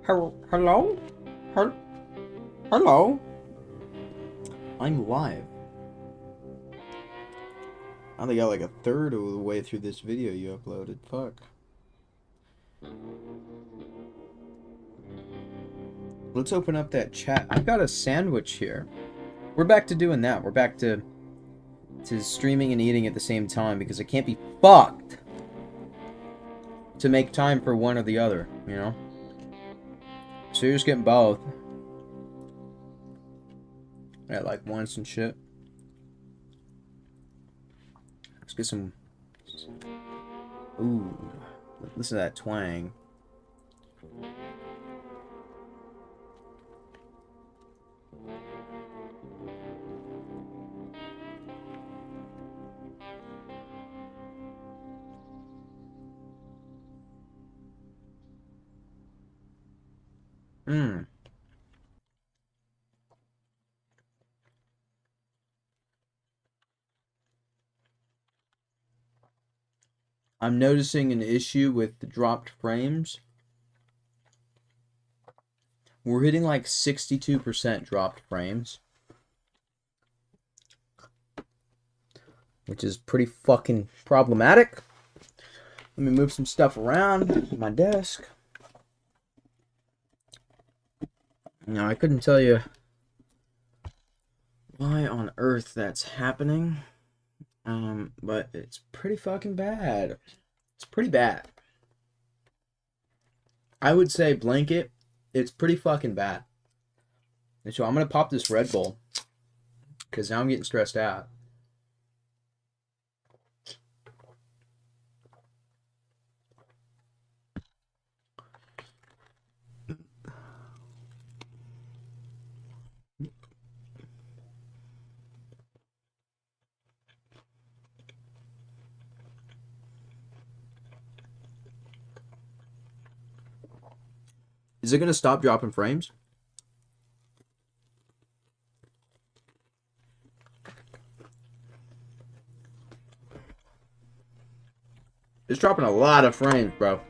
Hello? Hello? I'm live. I only got like a third of the way through this video you uploaded. Fuck. Let's open up that chat. I've got a sandwich here. We're back to doing that. We're back to streaming and eating at the same time because I can't be fucked to make time for one or the other, you know? So you're just getting both. At like once and shit. Let's get some. Ooh, listen to that twang. Hmm. I'm noticing an issue with the dropped frames. We're hitting like 62% dropped frames. Which is pretty fucking problematic. Let me move some stuff around on my desk. Now, I couldn't tell you why on earth that's happening. But it's pretty fucking bad. It's pretty bad. I would say blanket, it's pretty fucking bad. And so I'm gonna pop this Red Bull. Because now I'm getting stressed out. Is it gonna stop dropping frames? It's dropping a lot of frames, bro.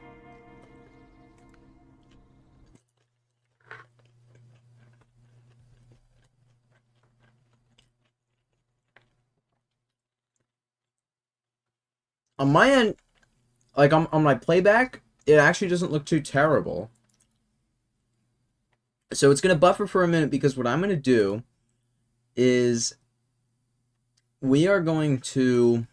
On my end, like on my playback, it actually doesn't look too terrible. So it's going to buffer for a minute because what I'm going to do is we are going to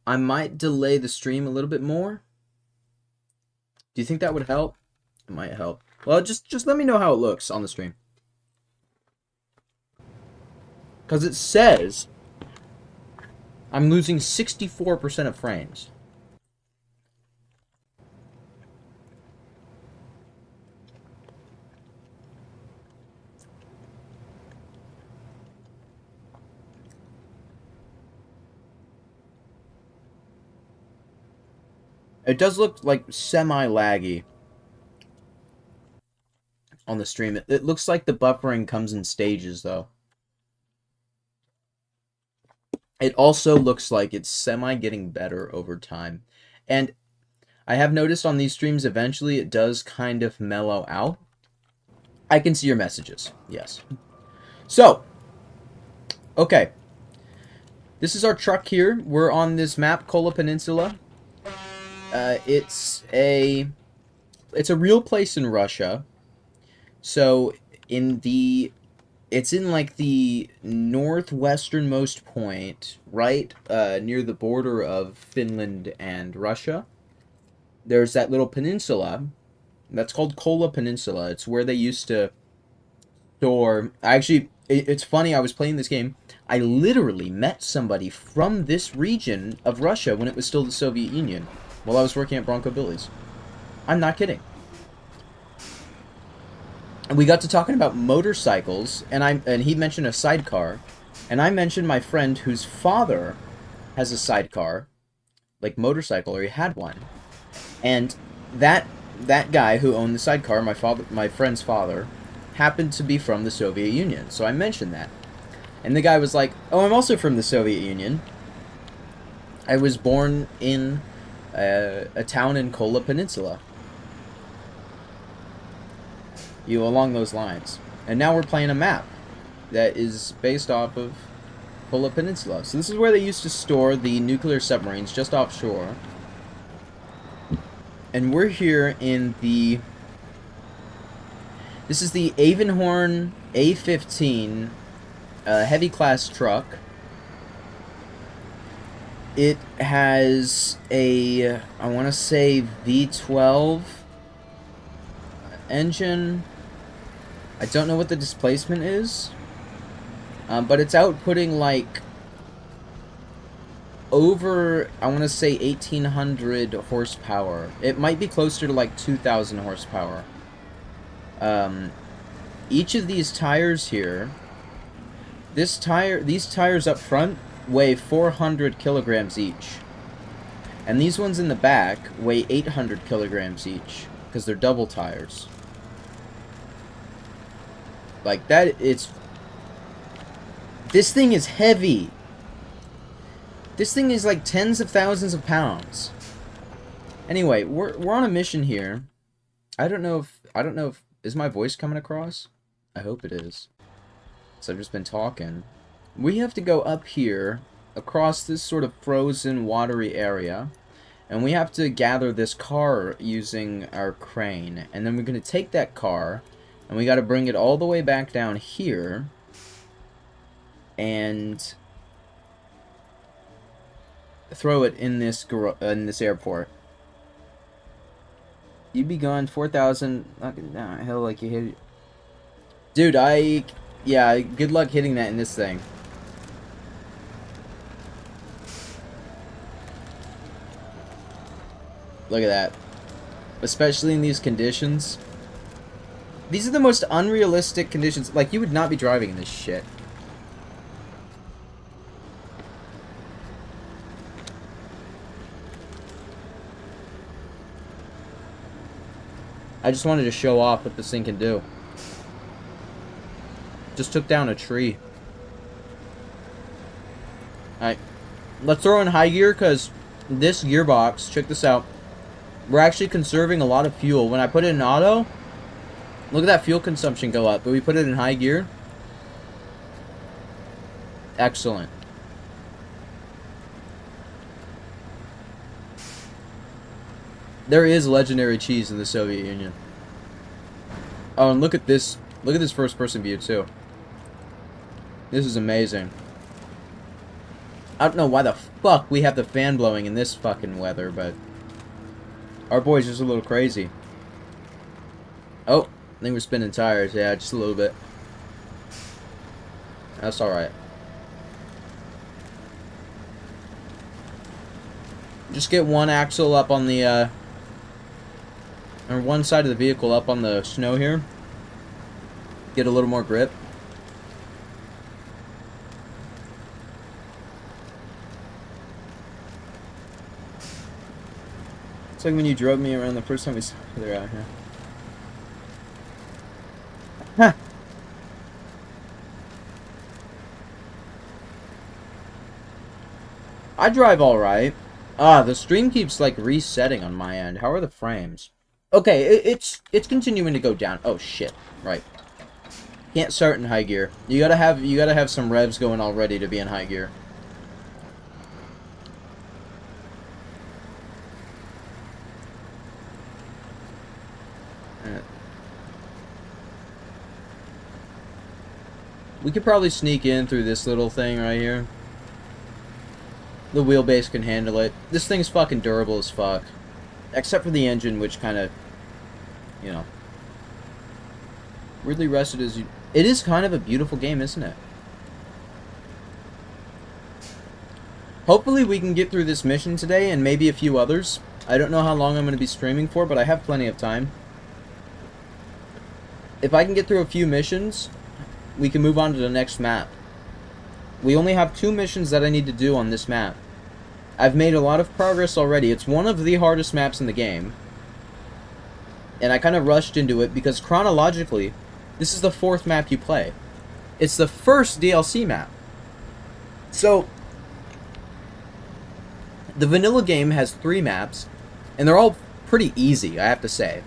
I might delay the stream a little bit more. Do you think that would help? It might help. Well, just let me know how it looks on the stream. Because it says I'm losing 64% of frames. It does look like semi-laggy on the stream. It looks like the buffering comes in stages, though. It also looks like it's semi-getting better over time. And I have noticed on these streams, eventually it does kind of mellow out. I can see your messages, yes. So, okay. This is our truck here. We're on this map, Kola Peninsula. It's a real place in Russia. So, it's in like the northwesternmost point, right near the border of Finland and Russia. There's that little peninsula. That's called Kola Peninsula. It's where they used to store... Actually, it's funny, I was playing this game. I literally met somebody from this region of Russia when it was still the Soviet Union while I was working at Bronco Billy's. I'm not kidding. And we got to talking about motorcycles, and he mentioned a sidecar, and I mentioned my friend whose father has a sidecar, like motorcycle, or he had one, and that guy who owned the sidecar, my friend's father, happened to be from the Soviet Union, so I mentioned that. And the guy was like, oh, I'm also from the Soviet Union. I was born in a town in Kola, Peninsula. Along those lines. And now we're playing a map that is based off of Kola Peninsula. So this is where they used to store the nuclear submarines, just offshore. And we're here in the... This is the Avenhorn A15 heavy class truck. It has a, I want to say, V12 engine. I don't know what the displacement is, but it's outputting like over, I want to say, 1,800 horsepower. It might be closer to like 2,000 horsepower. Each of these tires here, these tires up front weigh 400 kilograms each, and these ones in the back weigh 800 kilograms each because they're double tires. Like that, this thing is heavy. This thing is like tens of thousands of pounds. Anyway, we're on a mission here. I don't know if is my voice coming across? I hope it is. So I've just been talking. We have to go up here across this sort of frozen watery area, and we have to gather this car using our crane, and then we're going to take that car and we got to bring it all the way back down here and throw it in this airport. You'd be gone 4,000. Hell, like you hit it. Dude, yeah, good luck hitting that in this thing. Look at that. Especially in these conditions. These are the most unrealistic conditions. Like, you would not be driving in this shit. I just wanted to show off what this thing can do. Just took down a tree. Alright. Let's throw in high gear, because this gearbox, check this out. We're actually conserving a lot of fuel. When I put it in auto, look at that fuel consumption go up. But we put it in high gear. Excellent. There is legendary cheese in the Soviet Union. Oh, and look at this. Look at this first-person view, too. This is amazing. I don't know why the fuck we have the fan blowing in this fucking weather, but our boy's just a little crazy. Oh, I think we're spinning tires. Yeah, just a little bit. That's alright. Just get one axle up on the, or one side of the vehicle up on the snow here. Get a little more grip. It's like when you drove me around the first time we saw each other out here. Huh. I drive alright. Ah, the stream keeps like resetting on my end. How are the frames? Okay, it's continuing to go down. Oh shit. Right. Can't start in high gear. You gotta have some revs going already to be in high gear. We could probably sneak in through this little thing right here. The wheelbase can handle it. This thing's fucking durable as fuck. Except for the engine, which kind of, you know, weirdly rusted as you... It is kind of a beautiful game, isn't it? Hopefully we can get through this mission today, and maybe a few others. I don't know how long I'm going to be streaming for, but I have plenty of time. If I can get through a few missions, we can move on to the next map. We only have 2 missions that I need to do on this map. I've made a lot of progress already. It's one of the hardest maps in the game. And I kind of rushed into it because chronologically, this is the 4th map you play. It's the first DLC map. So, the vanilla game has 3 maps, and they're all pretty easy, I have to say.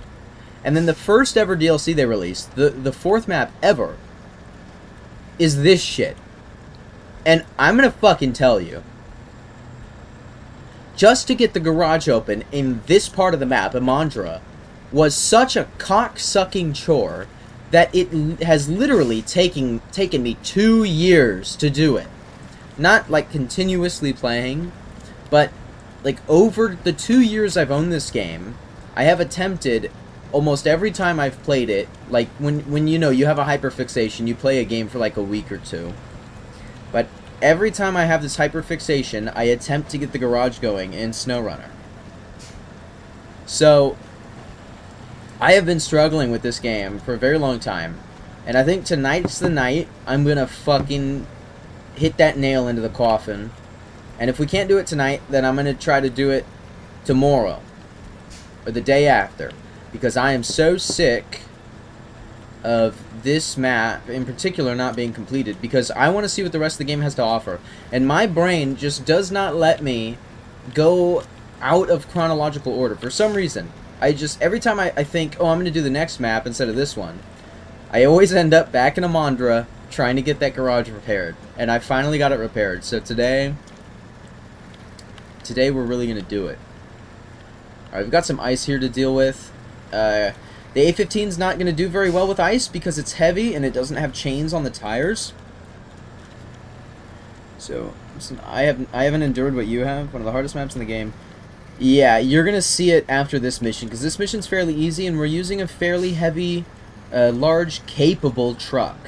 And then the first ever DLC they released, the 4th map ever, is this shit. And I'm gonna fucking tell you. Just to get the garage open in this part of the map, Amandra, was such a cock-sucking chore that it has literally taken me 2 years to do it. Not like continuously playing, but like over the 2 years I've owned this game, I have attempted almost every time I've played it, like when you know you have a hyperfixation, you play a game for like a week or two. But every time I have this hyperfixation, I attempt to get the garage going in Snowrunner. So I have been struggling with this game for a very long time, and I think tonight's the night I'm gonna fucking hit that nail into the coffin. And if we can't do it tonight, then I'm gonna try to do it tomorrow or the day after, because I am so sick of this map in particular not being completed, because I want to see what the rest of the game has to offer, and my brain just does not let me go out of chronological order for some reason. Every time I think, oh, I'm going to do the next map instead of this one, I always end up back in Amandra trying to get that garage repaired. And I finally got it repaired. So today we're really going to do it. Alright, we've got some ice here to deal with. The A15 is not going to do very well with ice because it's heavy and it doesn't have chains on the tires. So, listen, I haven't endured what you have. One of the hardest maps in the game. Yeah, you're going to see it after this mission, because this mission's fairly easy, and we're using a fairly heavy, large, capable truck.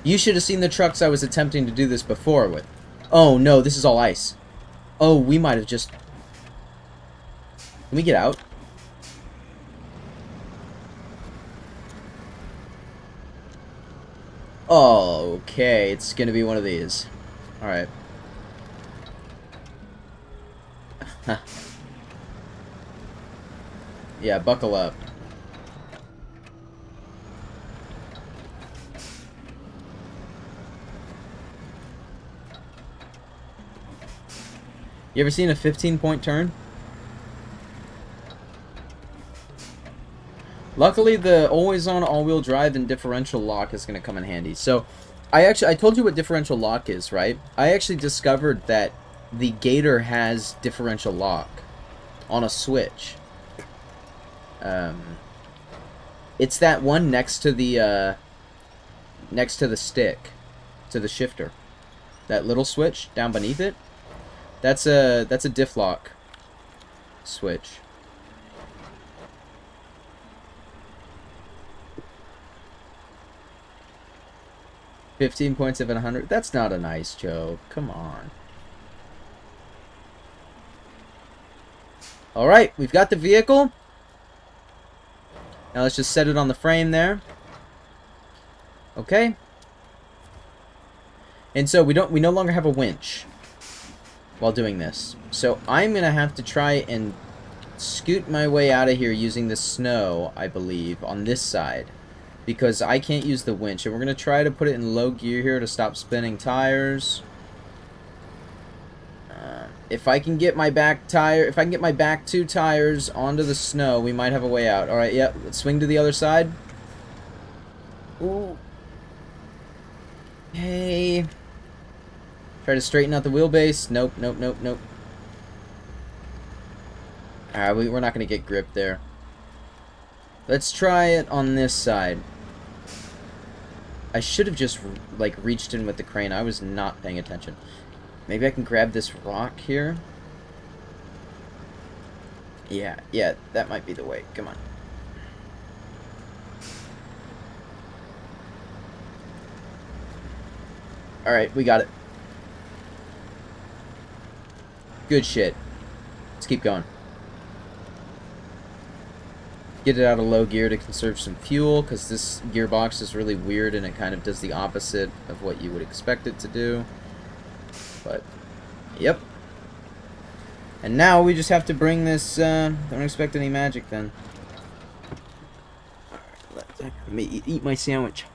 You should have seen the trucks I was attempting to do this before with. Oh, no, this is all ice. Oh, we might have just... Can we get out? Oh, okay, it's going to be one of these. Alright. Yeah, buckle up. You ever seen a 15-point turn? Luckily, the always-on all-wheel drive and differential lock is going to come in handy. So, I told you what differential lock is, right? I actually discovered that the Gator has differential lock on a switch. It's that one next to the stick, to the shifter. That little switch down beneath it. That's a diff lock switch. $15 points of 100. That's not a nice joke. Come on. Alright, we've got the vehicle. Now let's just set it on the frame there. Okay. And so we no longer have a winch while doing this. So I'm going to have to try and scoot my way out of here using the snow, I believe, on this side. Because I can't use the winch. And we're going to try to put it in low gear here to stop spinning tires. If I can get my back 2 tires onto the snow, we might have a way out. Alright, yep, let's swing to the other side. Ooh. Hey. Try to straighten out the wheelbase. Nope, nope, nope, nope. Alright, we're not going to get grip there. Let's try it on this side. I should have just, like, reached in with the crane. I was not paying attention. Maybe I can grab this rock here. Yeah, that might be the way. Come on. Alright, we got it. Good shit. Let's keep going. Get it out of low gear to conserve some fuel, because this gearbox is really weird and it kind of does the opposite of what you would expect it to do. But, yep. And now we just have to bring this, don't expect any magic then. Alright, let me eat my sandwich.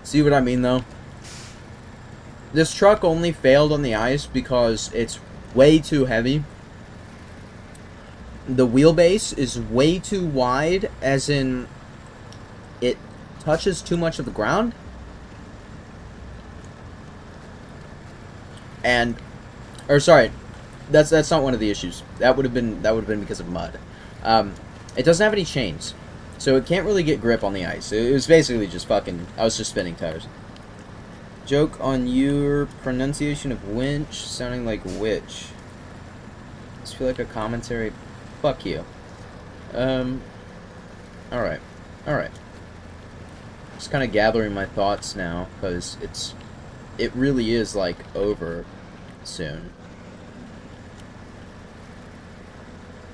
See what I mean, though? This truck only failed on the ice because it's way too heavy. The wheelbase is way too wide, as in it touches too much of the ground. And, or sorry, that's not one of the issues. That would have been because of mud. It doesn't have any chains, so it can't really get grip on the ice. It was basically just fucking. I was just spinning tires. Joke on your pronunciation of winch sounding like witch. I just feel like a commentary. Fuck you. Alright. Alright. Just kind of gathering my thoughts now, because it really is, like, over soon.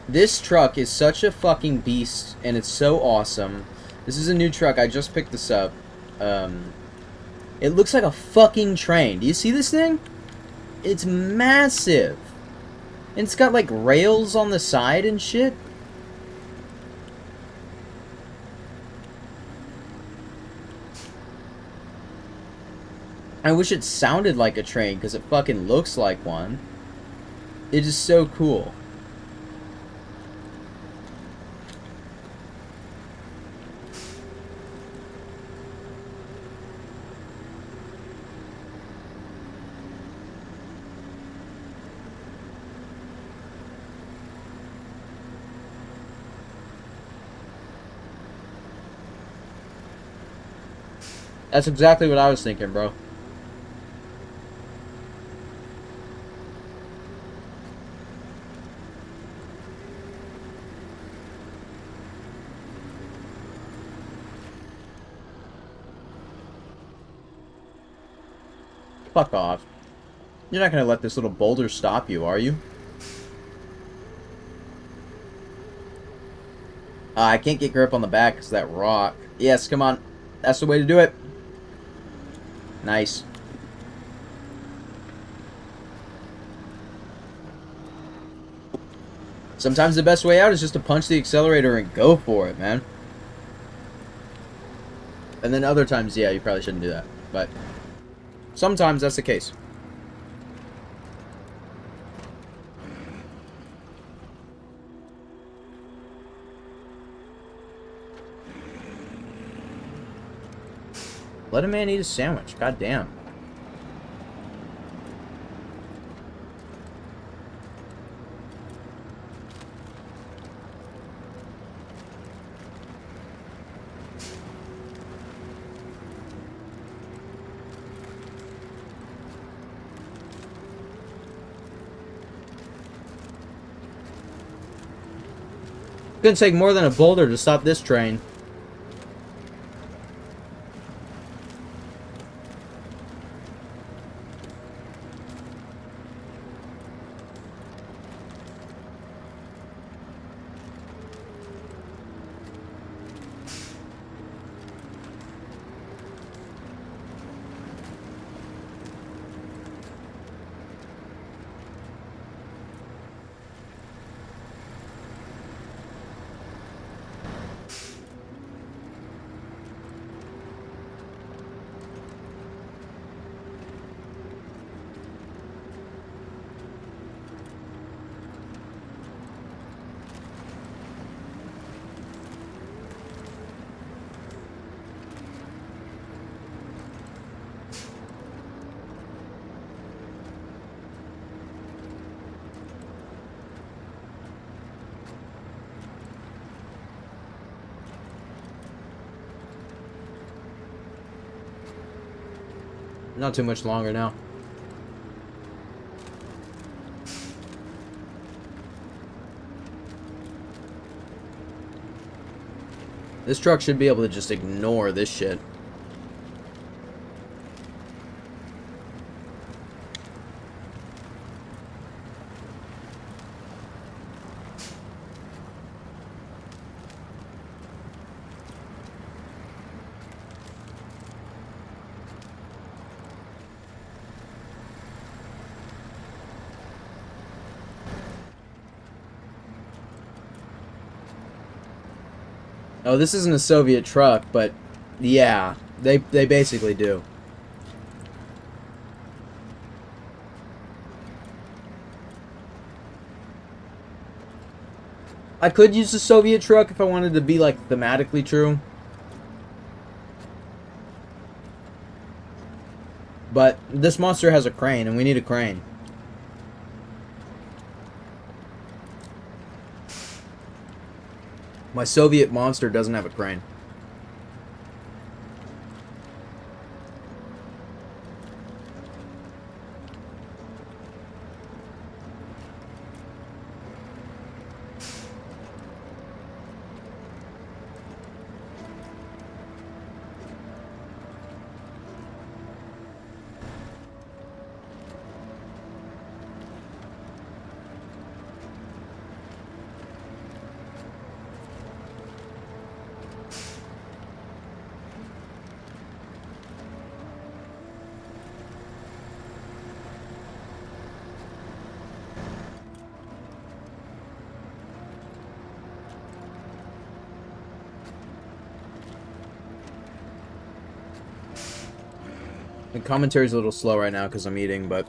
This truck is such a fucking beast, and it's so awesome. This is a new truck. I just picked this up. It looks like a fucking train. Do you see this thing? It's massive. And it's got, like, rails on the side and shit. I wish it sounded like a train, because it fucking looks like one. It is so cool. That's exactly what I was thinking, bro. Fuck off. You're not gonna let this little boulder stop you, are you? I can't get grip on the back because of that rock. Yes, come on. That's the way to do it. Nice. Sometimes the best way out is just to punch the accelerator and go for it, man. And then other times, yeah, you probably shouldn't do that. But sometimes that's the case. Let a man eat a sandwich. God damn. It's gonna take more than a boulder to stop this train. Not too much longer now. This truck should be able to just ignore this shit. Oh, this isn't a Soviet truck, but yeah, They basically do. I could use the Soviet truck if I wanted to be like thematically true. But this monster has a crane and we need a crane. My Soviet monster doesn't have a crane. The commentary's a little slow right now because I'm eating, but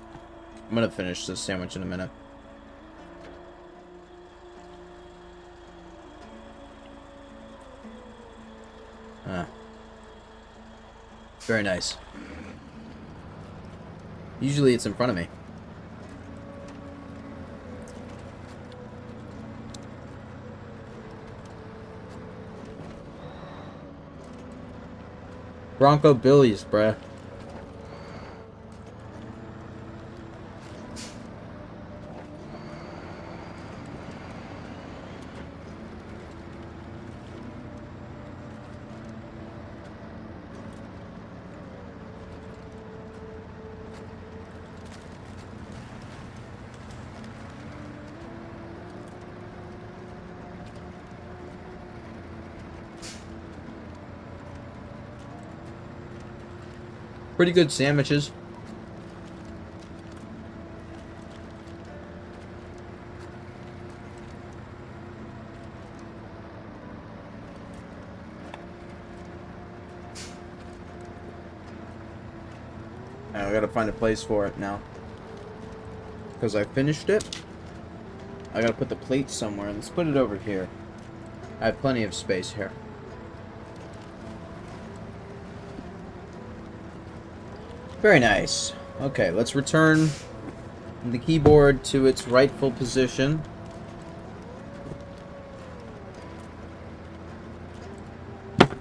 I'm gonna finish this sandwich in a minute. Very nice. Usually it's in front of me. Bronco Billies, bruh. Pretty good sandwiches. I gotta find a place for it now. Because I finished it. I gotta put the plate somewhere. Let's put it over here. I have plenty of space here. Very nice. Okay, let's return the keyboard to its rightful position.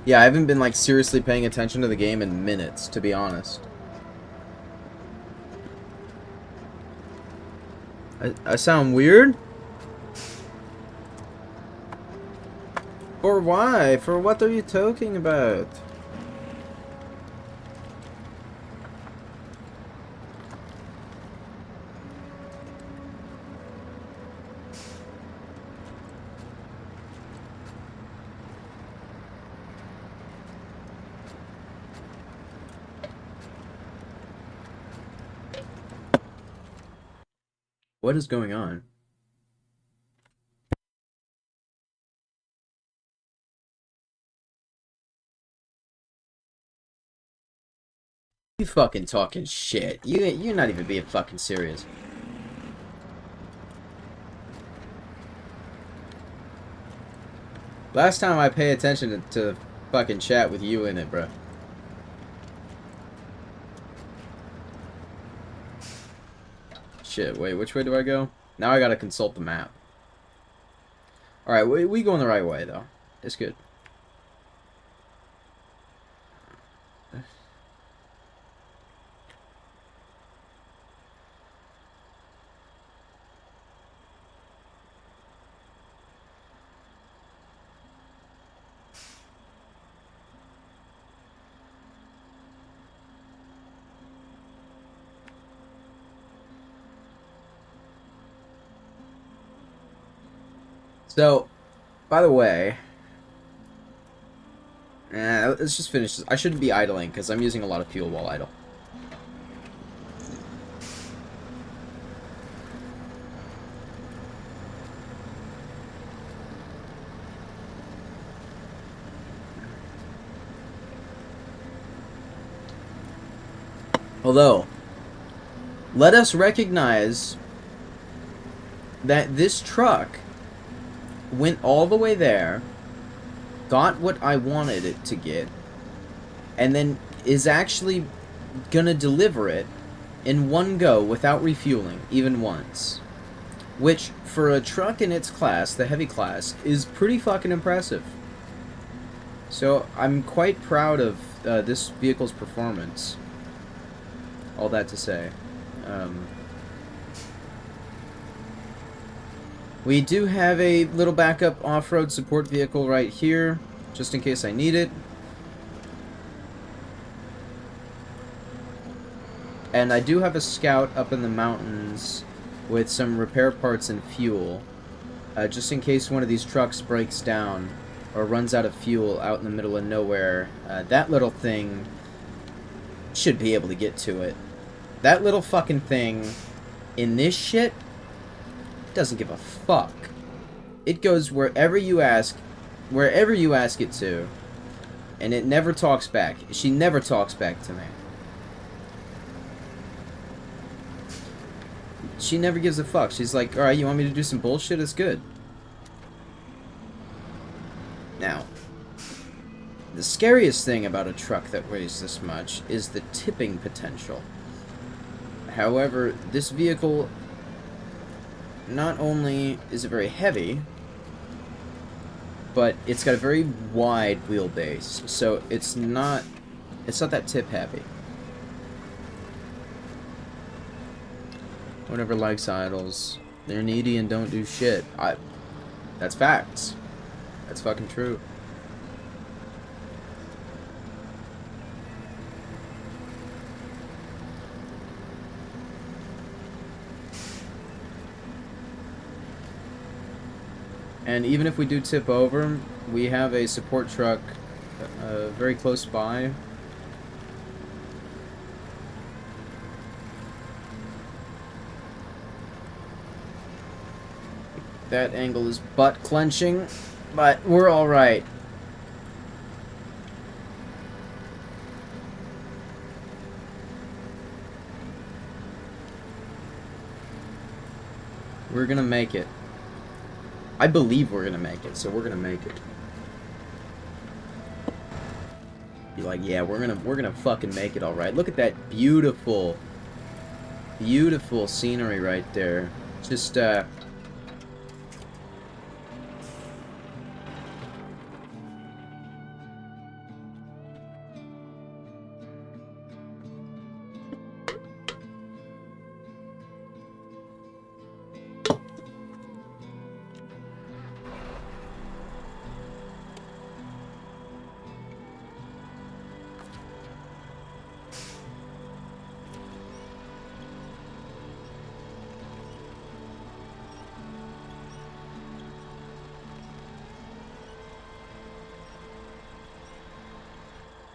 Yeah, I haven't been like seriously paying attention to the game in minutes, to be honest. I sound weird? For why? For what are you talking about? What is going on? You fucking talking shit. You're not even being fucking serious. Last time I pay attention to fucking chat with you in it, bro. Shit, wait, which way do I go? Now I gotta consult the map. Alright, we going the right way, though. It's good. So, by the way, let's just finish this. I shouldn't be idling, because I'm using a lot of fuel while idle. Although, let us recognize that this truck went all the way there, got what I wanted it to get, and then is actually gonna deliver it in one go without refueling, even once. Which, for a truck in its class, the heavy class, is pretty fucking impressive. So, I'm quite proud of this vehicle's performance. All that to say. We do have a little backup off-road support vehicle right here, just in case I need it. And I do have a scout up in the mountains with some repair parts and fuel, just in case one of these trucks breaks down or runs out of fuel out in the middle of nowhere. That little thing should be able to get to it. That little fucking thing in this shit doesn't give a fuck. It goes wherever you ask it to, and it never talks back. She never talks back to me. She never gives a fuck. She's like, alright, you want me to do some bullshit? It's good. Now, the scariest thing about a truck that weighs this much is the tipping potential. However, this vehicle, not only is it very heavy, but it's got a very wide wheelbase, so it's not that tip heavy. Whatever likes idols, they're needy and don't do shit. That's facts. That's fucking true. And even if we do tip over, we have a support truck very close by. That angle is butt clenching, but we're alright. We're gonna make it. I believe we're gonna make it, so we're gonna make it. Be like, yeah, we're gonna fucking make it, all right. Look at that beautiful, beautiful scenery right there. Just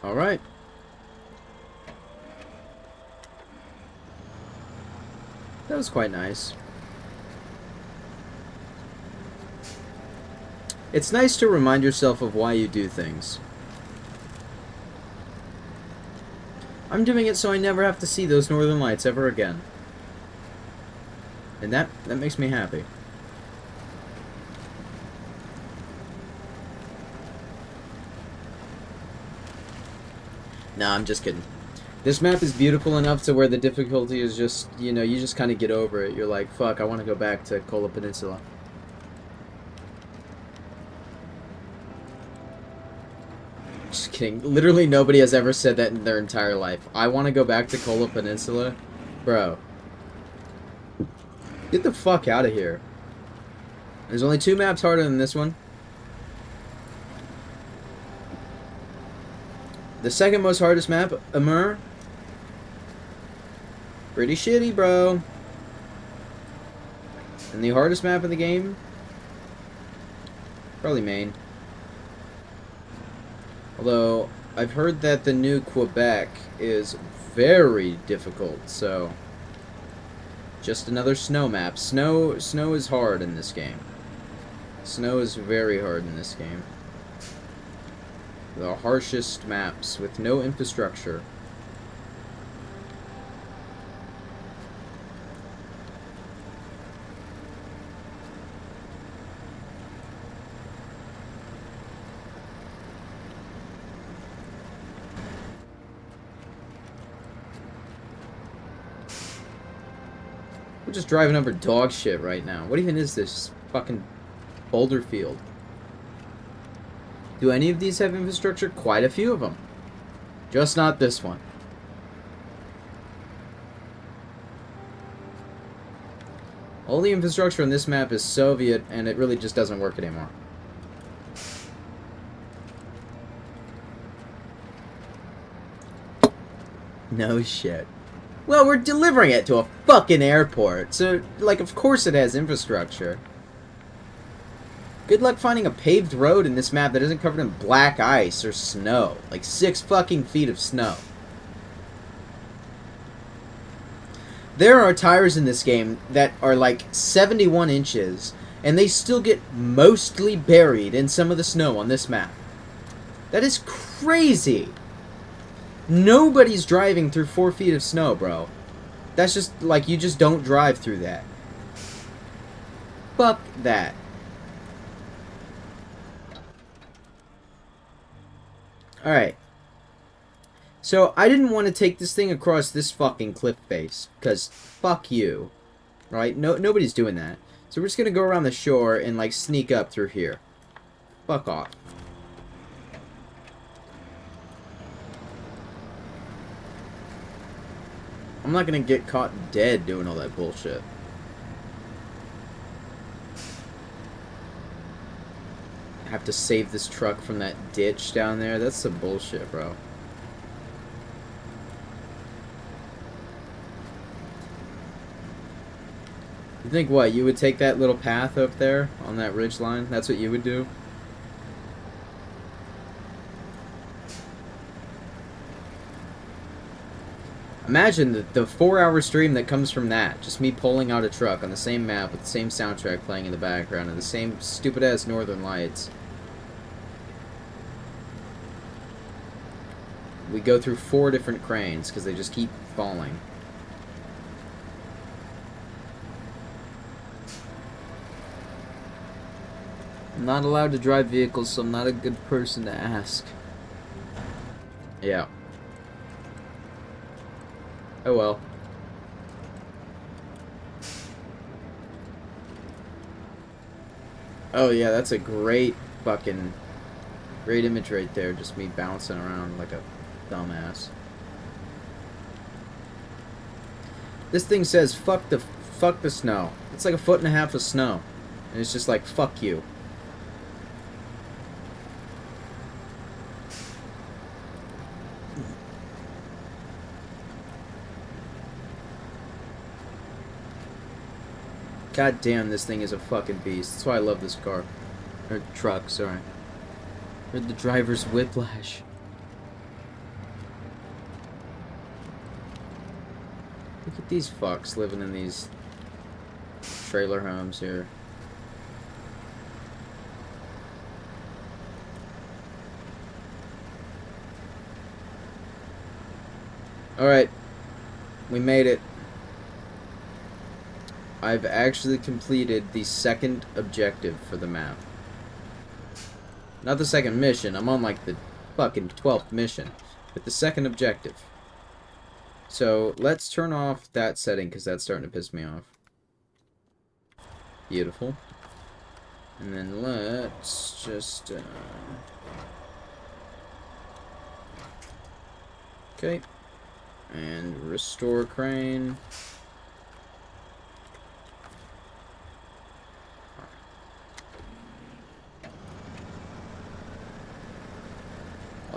alright. That was quite nice. It's nice to remind yourself of why you do things. I'm doing it so I never have to see those northern lights ever again. And that makes me happy. Nah, I'm just kidding. This map is beautiful enough to where the difficulty is just, you know, you just kind of get over it. You're like, fuck, I want to go back to Kola Peninsula. Just kidding. Literally nobody has ever said that in their entire life. I want to go back to Kola Peninsula? Bro. Get the fuck out of here. There's only 2 maps harder than this one. The second most hardest map, Amur. Pretty shitty, bro. And the hardest map in the game? Probably Maine. Although, I've heard that the new Quebec is very difficult, so... Just another snow map. Snow is hard in this game. Snow is very hard in this game. The harshest maps with no infrastructure. just driving over dog shit right now. What even is this fucking boulder field? Do any of these have infrastructure? Quite a few of them. Just not this one. All the infrastructure on this map is Soviet, and it really just doesn't work anymore. No shit. Well, we're delivering it to a fucking airport, so, like, of course it has infrastructure. Good luck finding a paved road in this map that isn't covered in black ice or snow. Like, 6 fucking feet of snow. There are tires in this game that are like 71 inches, and they still get mostly buried in some of the snow on this map. That is crazy. Nobody's driving through 4 feet of snow, bro. That's just, like, you just don't drive through that. Fuck that. Alright. So, I didn't want to take this thing across this fucking cliff face, because fuck you. Right? Nobody's doing that. So we're just gonna go around the shore and, like, sneak up through here. Fuck off. I'm not gonna get caught dead doing all that bullshit. I have to save this truck from that ditch down there. That's some bullshit, bro. You think what? You would take that little path up there on that ridge line? That's what you would do? Imagine the 4-hour stream that comes from that. Just me pulling out a truck on the same map with the same soundtrack playing in the background and the same stupid-ass Northern Lights. We go through 4 different cranes because they just keep falling. I'm not allowed to drive vehicles, so I'm not a good person to ask. Yeah. Oh well. Oh yeah, that's a great image right there. Just me bouncing around like a dumbass. This thing says fuck the snow. It's like 1.5 feet of snow. And it's just like fuck you. God damn, this thing is a fucking beast. That's why I love this car. Or truck, sorry. Or the driver's whiplash. Look at these fucks living in these trailer homes here. Alright. We made it. I've actually completed the 2nd objective for the map. Not the 2nd mission. I'm on like the fucking 12th mission. But the 2nd objective. So let's turn off that setting because that's starting to piss me off. Beautiful. And then let's just... Okay. And restore crane.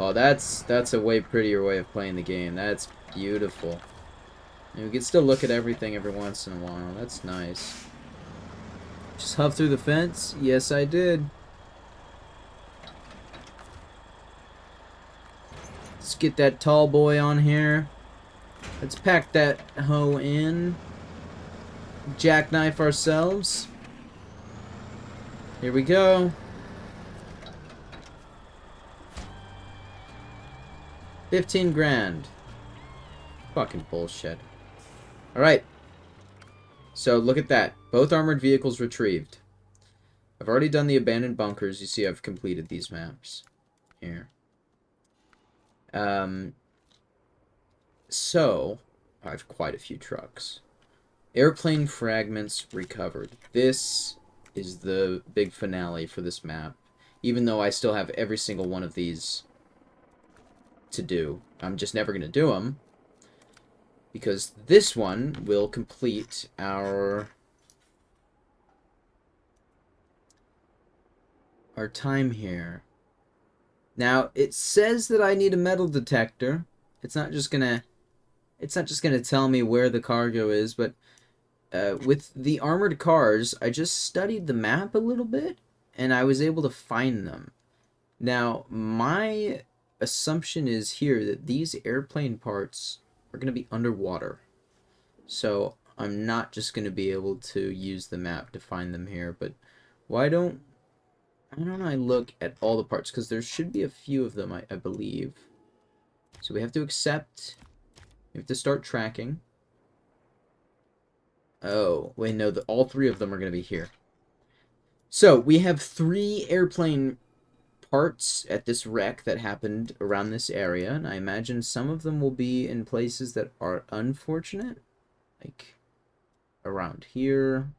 Oh, that's a way prettier way of playing the game. That's beautiful. And we can still look at everything every once in a while. That's nice. Just huff through the fence? Yes, I did. Let's get that tall boy on here. Let's pack that hoe in. Jackknife ourselves. Here we go. 15 grand. Fucking bullshit. Alright. So, look at that. Both armored vehicles retrieved. I've already done the abandoned bunkers. You see I've completed these maps. Here. So, I have quite a few trucks. Airplane fragments recovered. This is the big finale for this map. Even though I still have every single one of these to do. I'm just never going to do them. Because this one will complete our time here. Now, it says that I need a metal detector. It's not just gonna tell me where the cargo is, but with the armored cars, I just studied the map a little bit, and I was able to find them. Now, my assumption is here that these airplane parts are going to be underwater. So, I'm not just going to be able to use the map to find them here, but why don't I look at all the parts? Because there should be a few of them, I believe. So we have to accept. We have to start tracking. Oh, wait, no, all three of them are going to be here. So, we have 3 airplane parts at this wreck that happened around this area, and I imagine some of them will be in places that are unfortunate. Like, around here.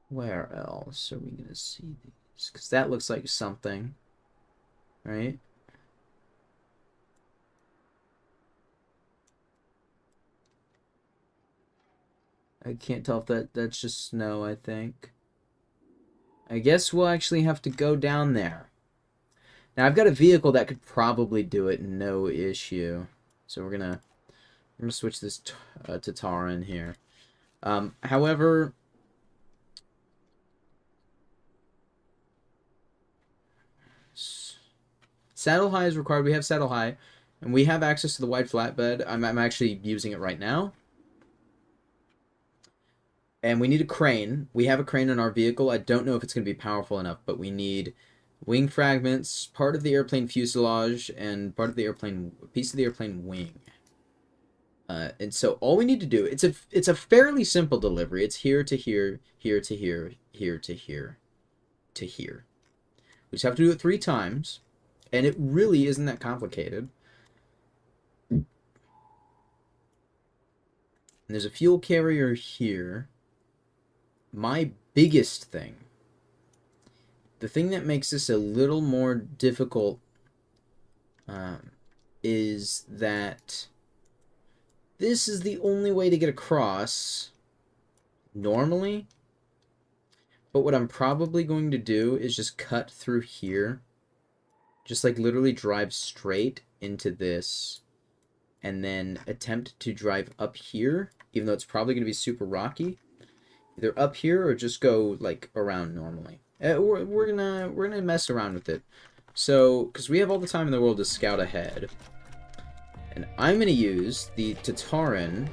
Where else are we going to see these? Because that looks like something. Right? I can't tell if that's just snow, I think. I guess we'll actually have to go down there. Now, I've got a vehicle that could probably do it, no issue. So we're gonna switch this to Tara in here. However, Saddle High is required. We have Saddle High, and we have access to the wide flatbed. I'm actually using it right now. And we need a crane. We have a crane in our vehicle. I don't know if it's going to be powerful enough, but we need wing fragments, part of the airplane fuselage, and part of the airplane, piece of the airplane wing. And so all we need to do, it's a fairly simple delivery. It's here to here, here to here, here to here, to here. We just have to do it 3 times, and it really isn't that complicated. And there's a fuel carrier here. My biggest thing, the thing that makes this a little more difficult, is that this is the only way to get across normally. But what I'm probably going to do is just cut through here. Just like literally drive straight into this. And then attempt to drive up here. Even though it's probably going to be super rocky. Either up here or just go like around normally. We're gonna mess around with it. So, because we have all the time in the world to scout ahead. And I'm gonna use the Tataran,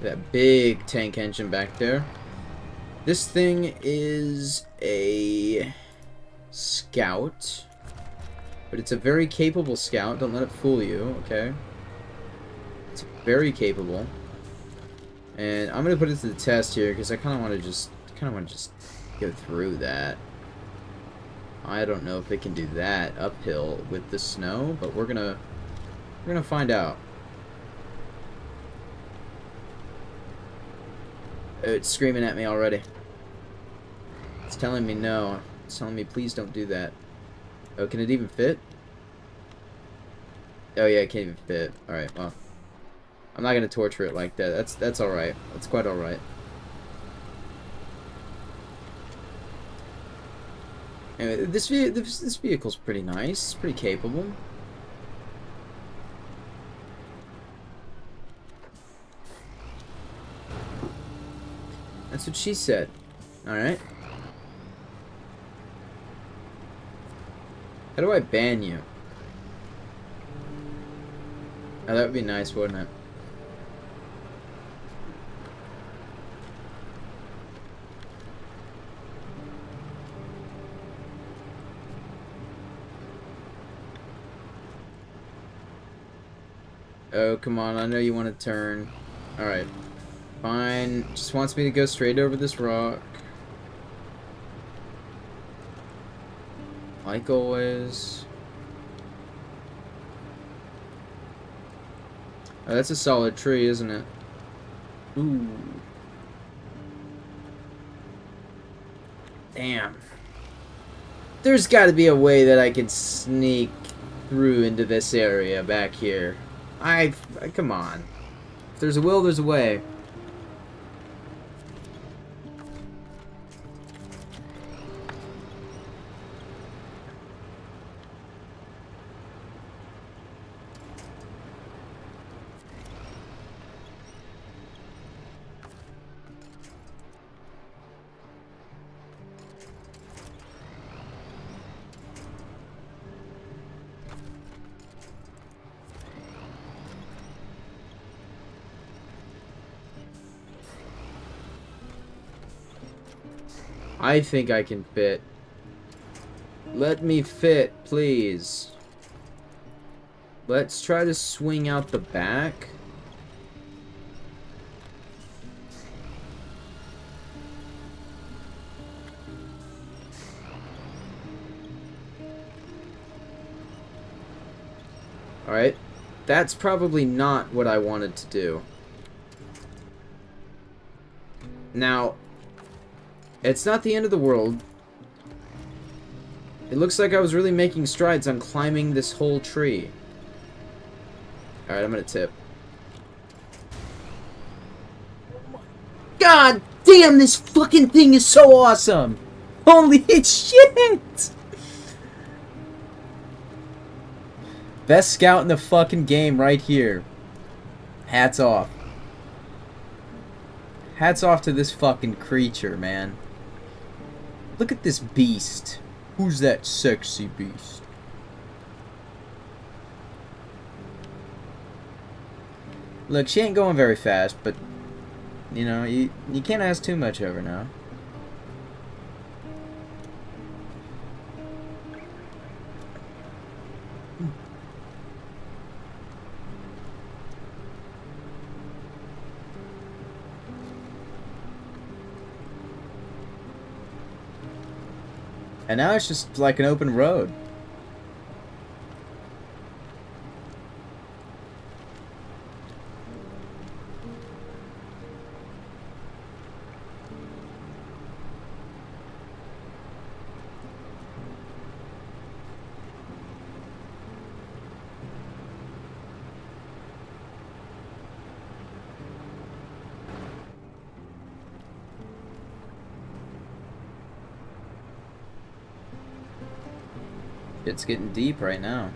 that big tank engine back there. This thing is a scout, but it's a very capable scout. Don't let it fool you, okay? It's very capable. And I'm gonna put it to the test here because I kind of want to just go through that. I don't know if it can do that uphill with the snow, but we're gonna find out. Oh, it's screaming at me already. It's telling me no. It's telling me please don't do that. Oh, can it even fit? Oh yeah, it can't even fit. All right, well. I'm not gonna torture it like that. That's all right. That's quite all right. Anyway, this vehicle's pretty nice. It's pretty capable. That's what she said. All right. How do I ban you? Oh, that would be nice, wouldn't it? Oh, come on. I know you want to turn. Alright. Fine. Just wants me to go straight over this rock. Like always. Oh, that's a solid tree, isn't it? Ooh. Damn. There's got to be a way that I can sneak through into this area back here. Come on. If there's a will, there's a way. I think I can fit. Let me fit, please. Let's try to swing out the back. Alright. That's probably not what I wanted to do. Now, it's not the end of the world. It looks like I was really making strides on climbing this whole tree. Alright, I'm gonna tip. God damn, this fucking thing is so awesome! Holy shit! Best scout in the fucking game right here. Hats off. Hats off to this fucking creature, man. Look at this beast. Who's that sexy beast? Look, she ain't going very fast, but you know, you can't ask too much of her now. And now it's just like an open road. It's getting deep right now.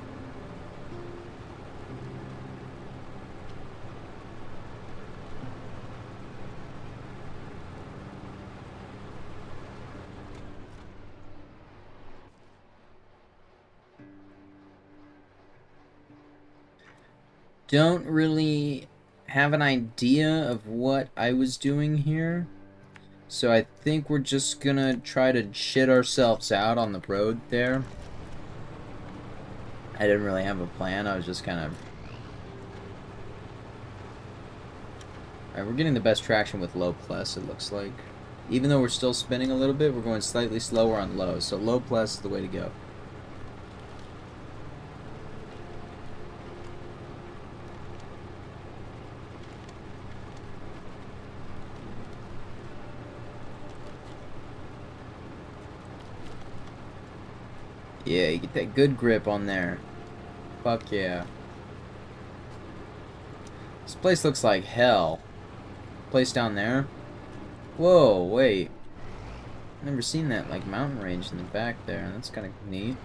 Don't really have an idea of what I was doing here. So I think we're just gonna try to shit ourselves out on the road there. I didn't really have a plan, I was just kind of... Alright, we're getting the best traction with low plus, it looks like. Even though we're still spinning a little bit, we're going slightly slower on low, so low plus is the way to go. Yeah, you get that good grip on there. Fuck yeah. This place looks like hell. Place down there? Whoa, wait. Never seen that, like, mountain range in the back there. That's kind of neat.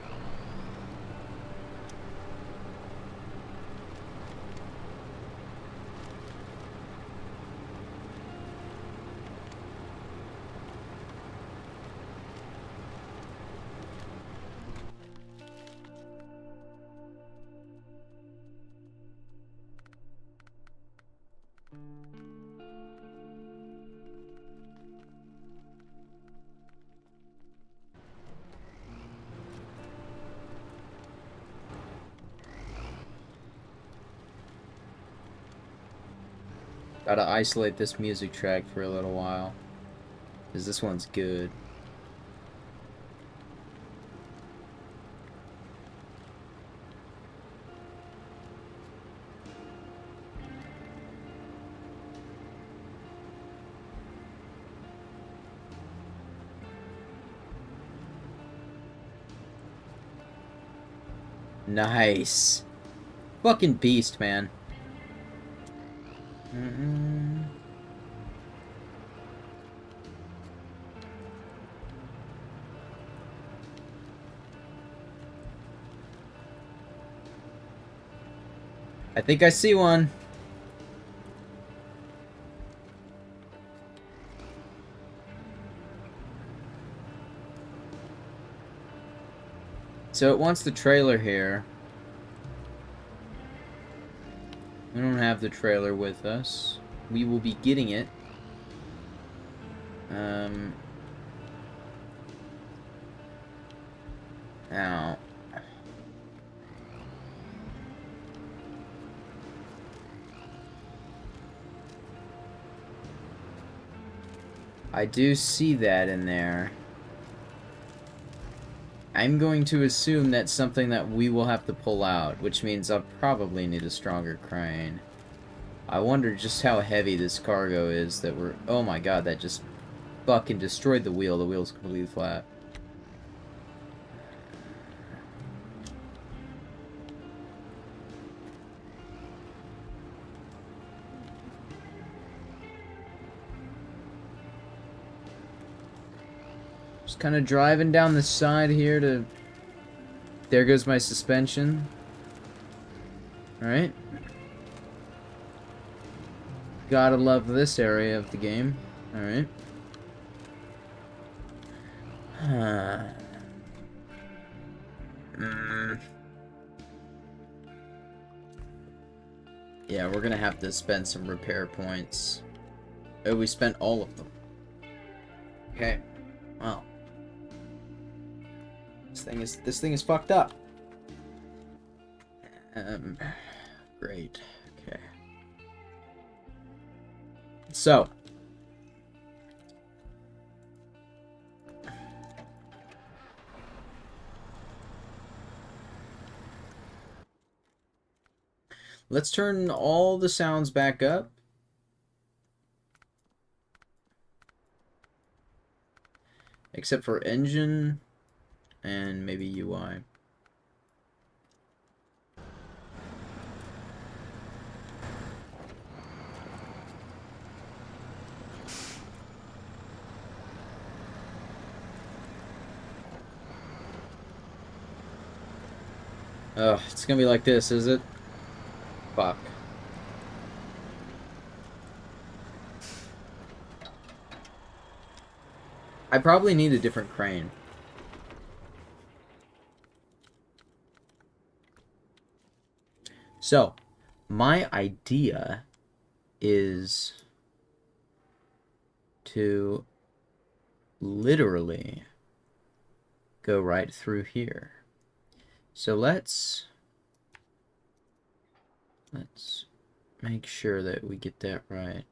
Gotta isolate this music track for a little while, because this one's good. Nice. Fucking beast, man. Mm-mm. I think I see one. So it wants the trailer here. We don't have the trailer with us. We will be getting it. Ow. I do see that in there. I'm going to assume that's something that we will have to pull out, which means I'll probably need a stronger crane. I wonder just how heavy this cargo is that we're... Oh my god, that just fucking destroyed the wheel. The wheel's completely flat. Just kind of driving down the side here to... There goes my suspension. Alright. Gotta love this area of the game. Alright. Yeah, we're gonna have to spend some repair points. Oh, we spent all of them. Okay. Well. This thing is fucked up. Great. Okay. So. Let's turn all the sounds back up. Except for engine and maybe UI. Oh, it's gonna be like this, is it? Fuck. I probably need a different crane. So, my idea is to literally go right through here. So let's make sure that we get that right.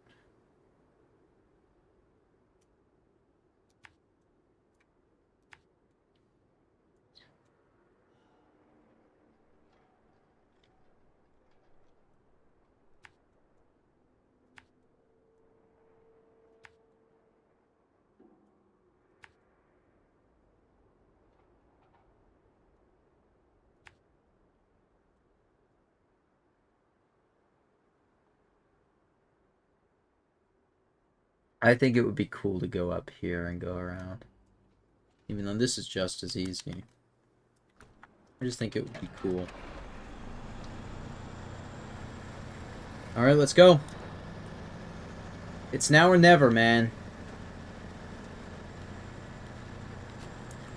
I think it would be cool to go up here and go around. Even though this is just as easy. I just think it would be cool. Alright, let's go. It's now or never, man.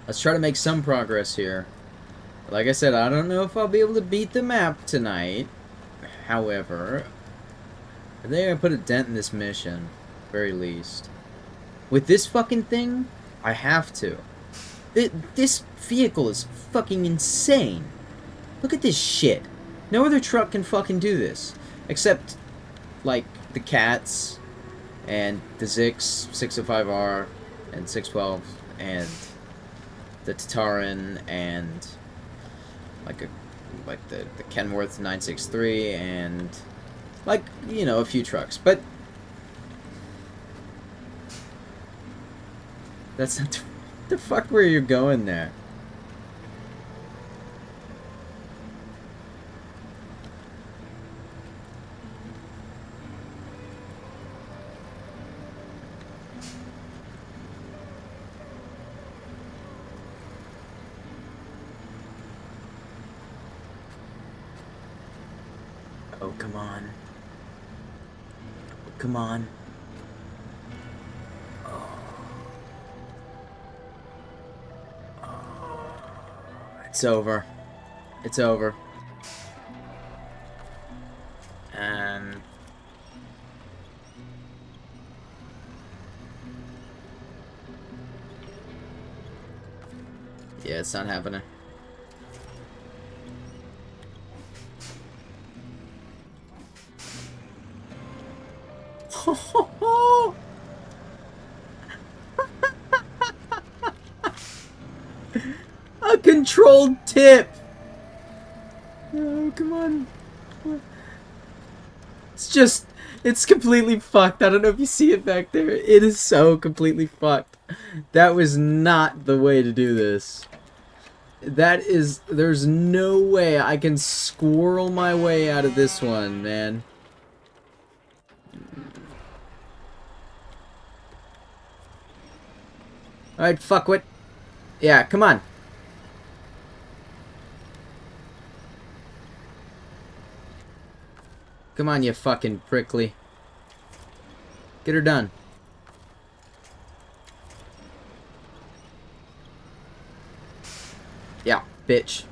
Let's try to make some progress here. Like I said, I don't know if I'll be able to beat the map tonight. However, I think I put a dent in this mission. Very least. With this fucking thing, I have to. This vehicle is fucking insane. Look at this shit. No other truck can fucking do this. Except, like, the Cats, and the Zix 605R, and 612, and the Tataran, and like the Kenworth 963, and like, you know, a few trucks. But that's not the fuck where you're going there. Oh, come on. Come on. It's over. It's over. And... yeah, it's not happening. A controlled tip! Oh, come on. It's just... it's completely fucked. I don't know if you see it back there. It is so completely fucked. That was not the way to do this. That is... there's no way I can squirrel my way out of this one, man. Alright, fuckwit. Yeah, come on. Come on, you fucking prickly. Get her done. Yeah, bitch.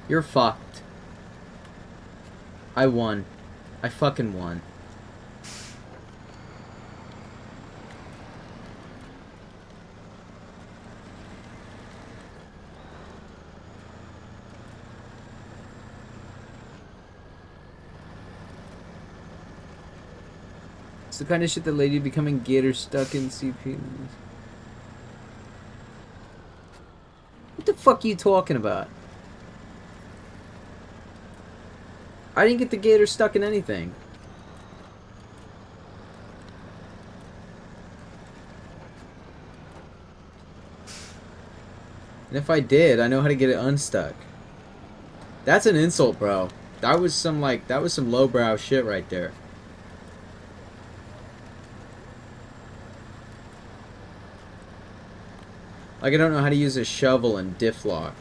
You're fucked. I won. I fucking won. It's the kind of shit that lady becoming gator stuck in CPU. What the fuck are you talking about? I didn't get the gator stuck in anything. And if I did, I know how to get it unstuck. That's an insult, bro. That was some lowbrow shit right there. Like, I don't know how to use a shovel and diff lock.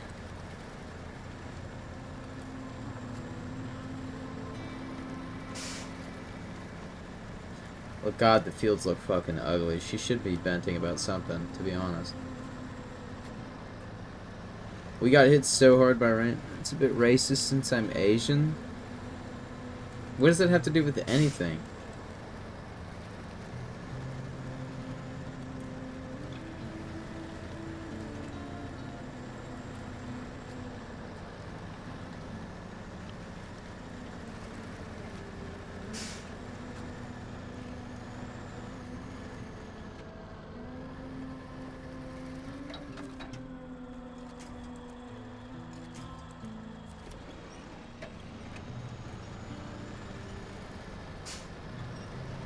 Oh god, the fields look fucking ugly. She should be venting about something, to be honest. We got hit so hard by rain. It's a bit racist since I'm Asian. What does that have to do with anything?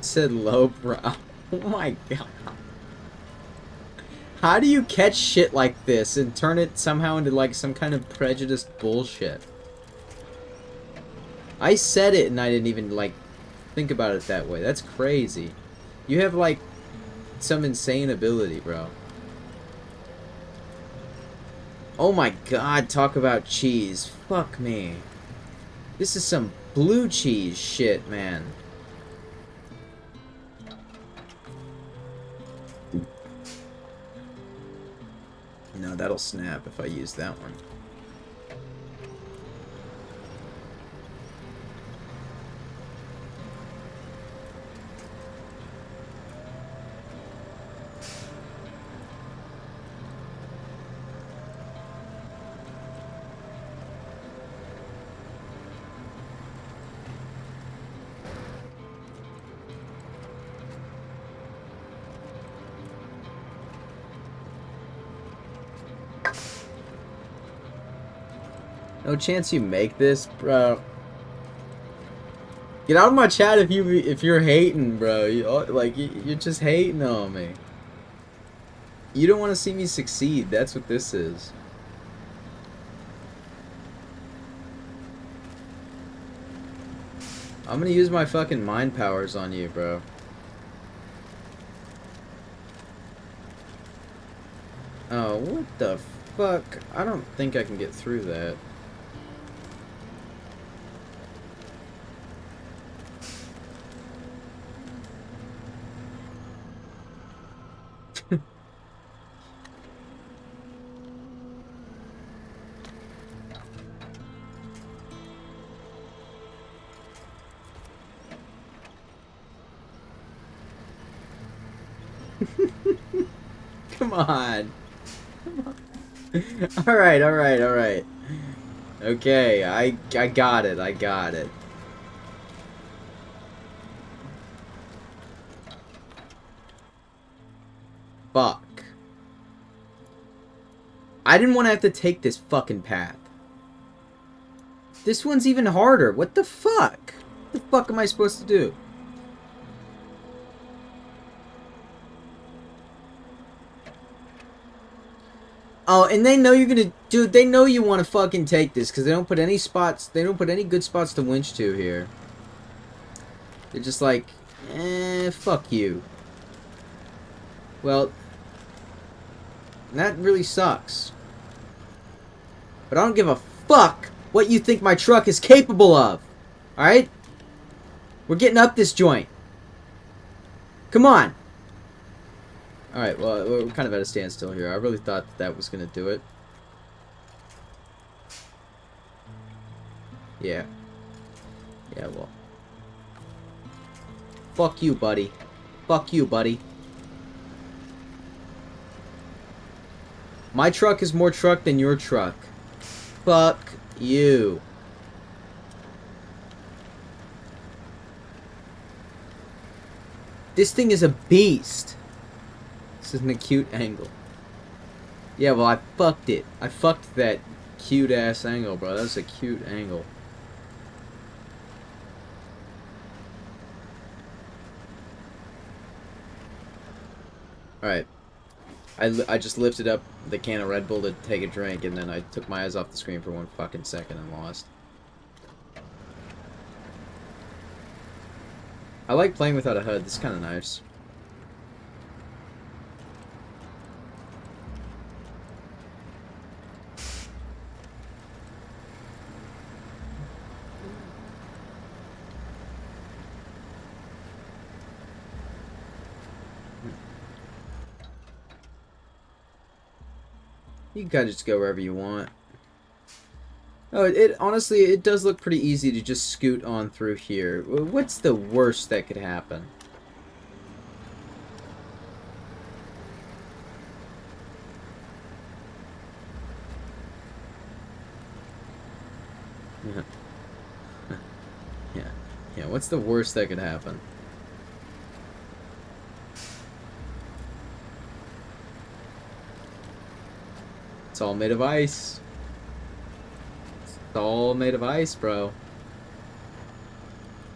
Said lowbrow. Oh my god. How do you catch shit like this and turn it somehow into like some kind of prejudiced bullshit? I said it and I didn't even like think about it that way. That's crazy. You have like some insane ability, bro. Oh my god, talk about cheese. Fuck me. This is some blue cheese shit, man. No, that'll snap if I use that one. No chance you make this, bro. Get out of my chat if you're hating, bro. You're just hating on me. You don't want to see me succeed. That's what this is. I'm gonna use my fucking mind powers on you, bro. Oh, what the f... fuck? I don't think I can get through that. Come on. Alright, alright, alright. Okay, I got it, I got it. Fuck. I didn't want to have to take this fucking path. This one's even harder. What the fuck? What the fuck am I supposed to do? Oh, and they know you're gonna... Dude, they know you want to fucking take this, because they don't put any spots... They don't put any good spots to winch to here. They're just like... fuck you. Well... That really sucks. But I don't give a fuck what you think my truck is capable of. Alright? We're getting up this joint. Come on. Alright, well, we're kind of at a standstill here. I really thought that was going to do it. Yeah. Yeah, well. Fuck you, buddy. Fuck you, buddy. My truck is more truck than your truck. Fuck you. This thing is a beast. This is an acute angle. Yeah, well, I fucked it. I fucked that cute-ass angle, bro. That's a cute angle. Alright. I just lifted up the can of Red Bull to take a drink, and then I took my eyes off the screen for 1 fucking second and lost. I like playing without a HUD. This is kind of nice. You can just go wherever you want. Oh, it honestly, it does look pretty easy to just scoot on through here. What's the worst that could happen? Yeah. Yeah, what's the worst that could happen? It's all made of ice. It's all made of ice, bro.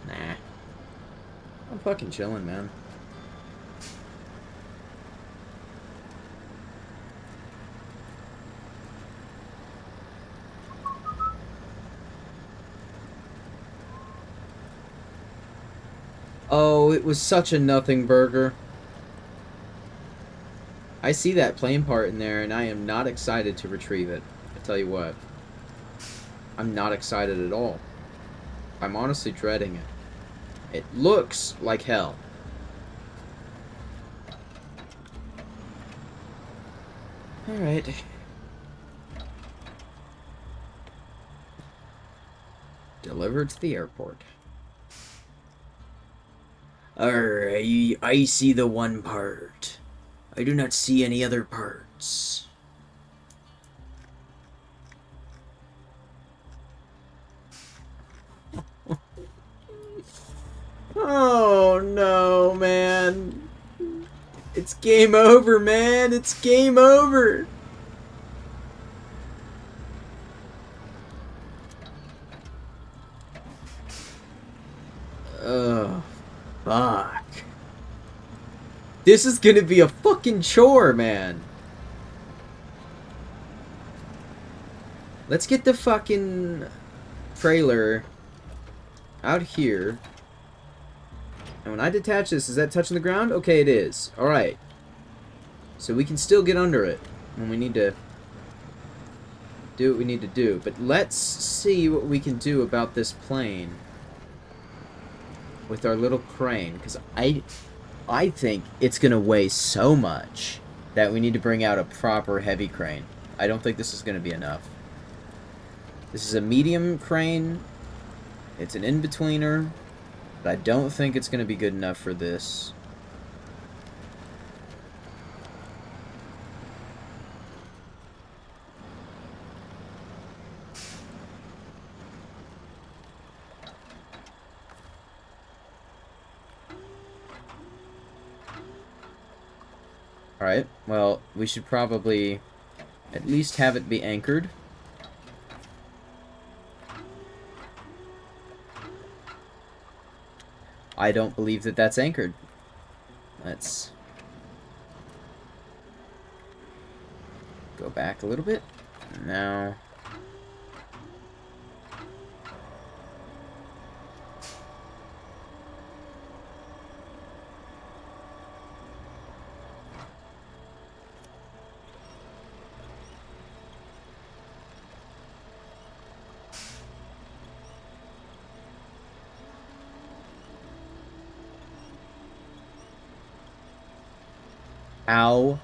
Nah. I'm fucking chilling, man. Oh, it was such a nothing burger. I see that plane part in there, and I am not excited to retrieve it. I tell you what. I'm not excited at all. I'm honestly dreading it. It looks like hell. Alright. Delivered to the airport. Alright, I see the one part. I do not see any other parts. Oh no, man. It's game over, man. It's game over. Ugh. Fuck. This is gonna be a fucking chore, man. Let's get the fucking trailer out here. And when I detach this, is that touching the ground? Okay, it is. Alright. So we can still get under it when we need to do what we need to do. But let's see what we can do about this plane with our little crane, because I think it's gonna weigh so much that we need to bring out a proper heavy crane. I don't think this is gonna be enough. This is a medium crane. It's an in-betweener, but I don't think it's gonna be good enough for this. Alright, well, we should probably at least have it be anchored. I don't believe that that's anchored. Let's go back a little bit. Now... how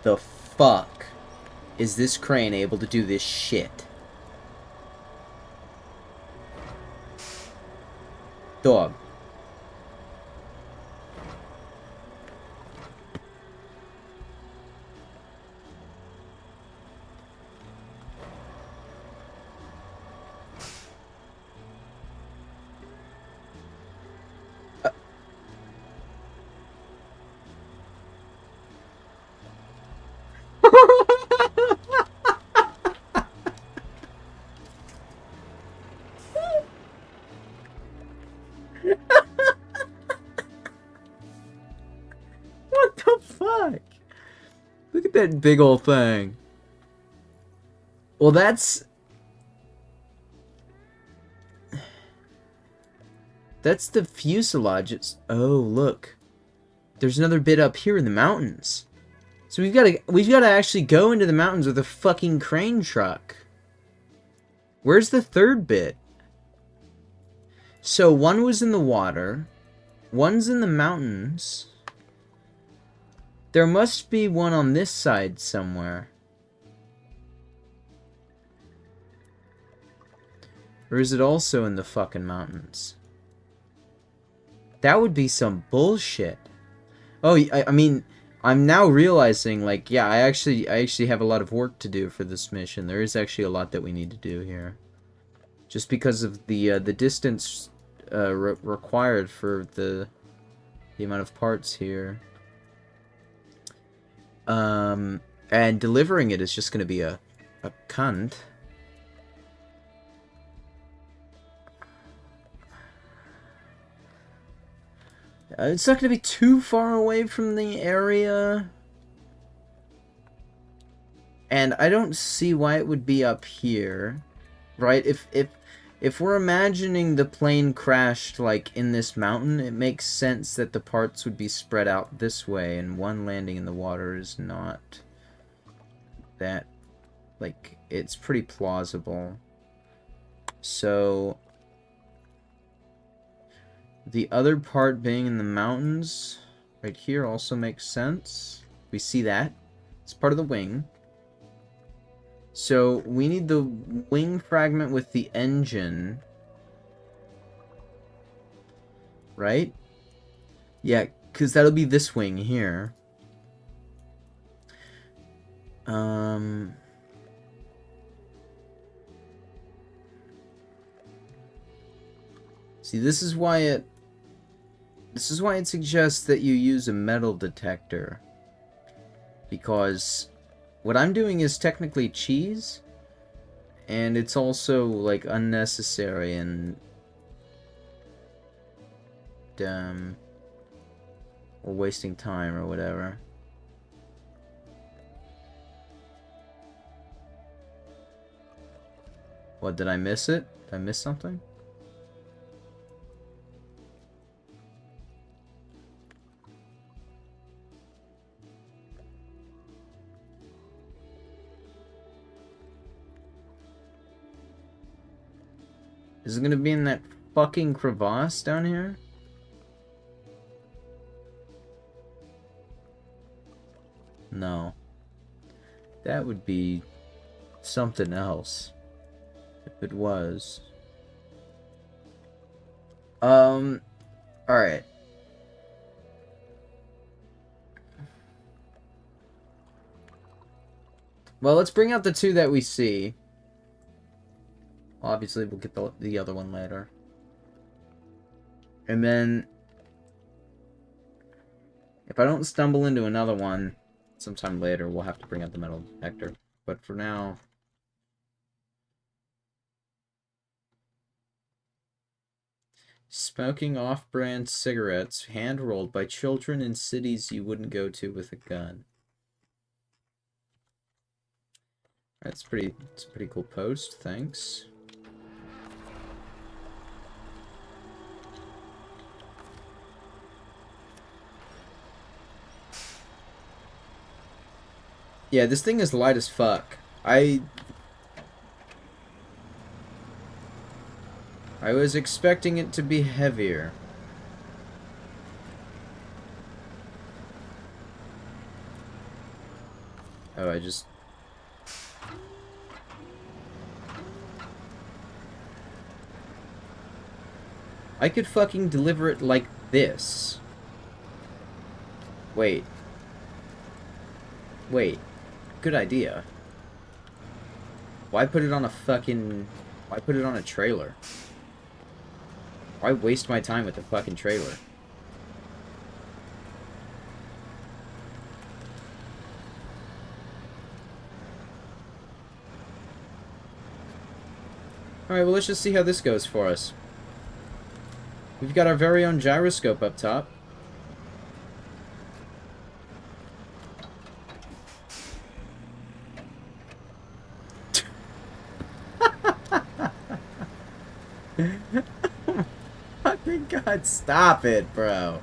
the fuck is this crane able to do this shit? Dog. What the fuck? Look at that big old thing. Well, that's the fuselage. It's... Oh, look. There's another bit up here in the mountains. So we've got to actually go into the mountains with a fucking crane truck. Where's the third bit? So one was in the water, one's in the mountains. There must be one on this side somewhere. Or is it also in the fucking mountains? That would be some bullshit. Oh, I mean, I'm now realizing, like, yeah, I actually have a lot of work to do for this mission. There is actually a lot that we need to do here. Just because of the distance required for the amount of parts here. And delivering it is just going to be a cunt. It's not going to be too far away from the area. And I don't see why it would be up here. Right? If we're imagining the plane crashed, like, in this mountain, it makes sense that the parts would be spread out this way, and one landing in the water is not that... Like, it's pretty plausible. So... The other part being in the mountains, right here, also makes sense. We see that. It's part of the wing. So, we need the wing fragment with the engine. Right? Yeah, because that'll be this wing here. See, this is why it suggests that you use a metal detector. Because what I'm doing is technically cheese, and it's also, like, unnecessary and or wasting time or whatever. What, did I miss it? Did I miss something? Is it gonna be in that fucking crevasse down here? No. That would be something else. If it was. Alright. Well, let's bring out the two that we see. Obviously, we'll get the other one later. And then, if I don't stumble into another one sometime later, we'll have to bring out the metal detector. But for now... Smoking off-brand cigarettes, hand-rolled by children in cities you wouldn't go to with a gun. It's a pretty cool post, thanks. Yeah, this thing is light as fuck. I was expecting it to be heavier. Oh, I could fucking deliver it like this. Wait. Good idea. Why put it on a fucking... Why put it on a trailer? Why waste my time with the fucking trailer? Alright, well, let's just see how this goes for us. We've got our very own gyroscope up top. Fucking God, stop it, bro.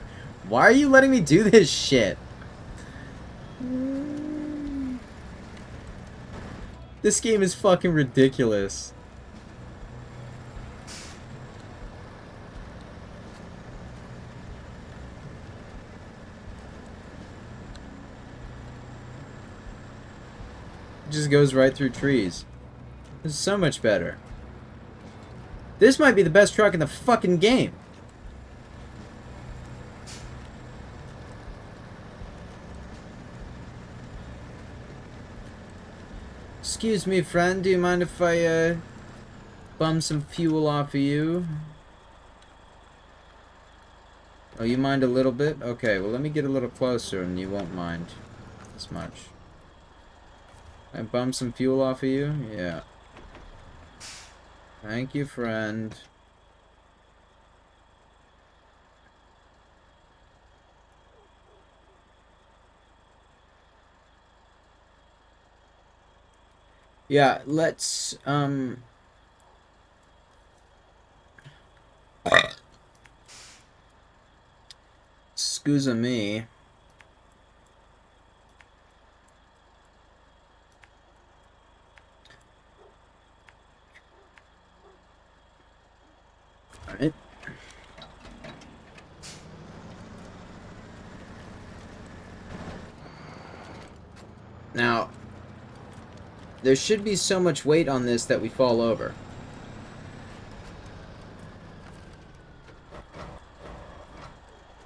Why are you letting me do this shit? This game is fucking ridiculous. Just goes right through trees. This is so much better. This might be the best truck in the fucking game. Excuse me, friend. Do you mind if I, bum some fuel off of you? Oh, you mind a little bit? Okay, well, let me get a little closer and you won't mind as much. I bum some fuel off of you? Yeah. Thank you, friend. Yeah, let's, excuse me. Alright. Now, there should be so much weight on this that we fall over.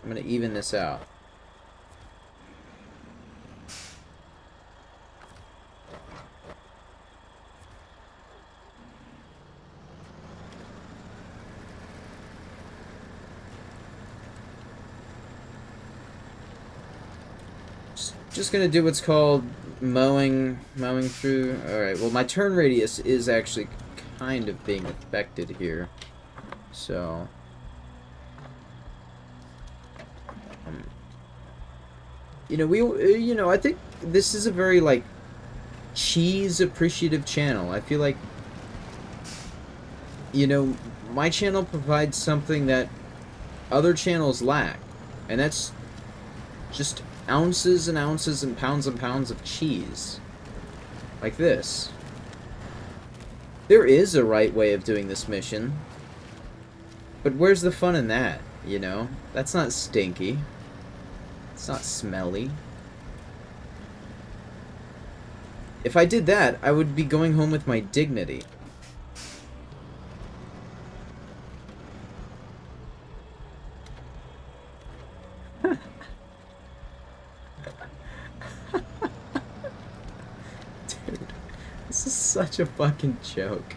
I'm gonna even this out. Just gonna do what's called mowing through. Alright, well, my turn radius is actually kind of being affected here. So, I think this is a very, like, cheese appreciative channel. I feel like, my channel provides something that other channels lack, and that's just ounces and ounces and pounds of cheese. Like this. There is a right way of doing this mission. But where's the fun in that, you know? That's not stinky. It's not smelly. If I did that, I would be going home with my dignity. Dude, this is such a fucking joke.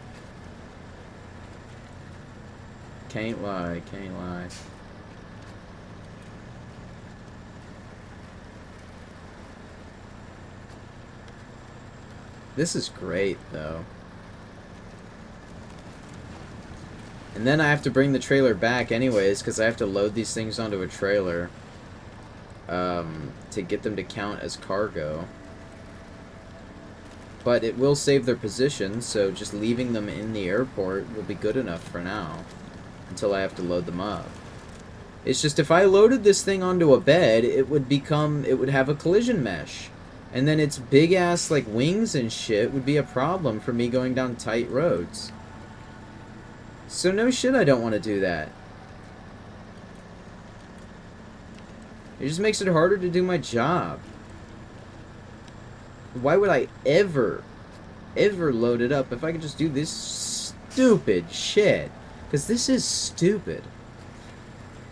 Can't lie, can't lie. This is great, though. And then I have to bring the trailer back anyways, because I have to load these things onto a trailer to get them to count as cargo. But it will save their position, so just leaving them in the airport will be good enough for now, until I have to load them up. It's just if I loaded this thing onto a bed, it would have a collision mesh. And then its big ass like wings and shit would be a problem for me going down tight roads. So no shit, I don't want to do that. It just makes it harder to do my job. Why would I ever load it up if I could just do this stupid shit? Because this is stupid.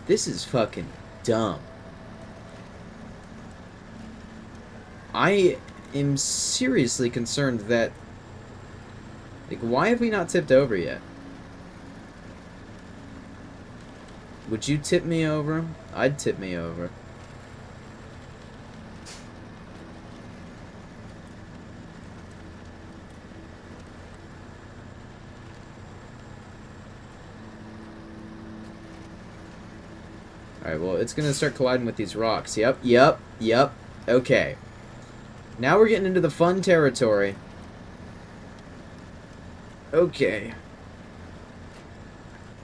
This is fucking dumb. I am seriously concerned that... Like, why have we not tipped over yet? Would you tip me over? I'd tip me over. Alright, well, it's gonna start colliding with these rocks. Yep. Okay. Now we're getting into the fun territory. Okay.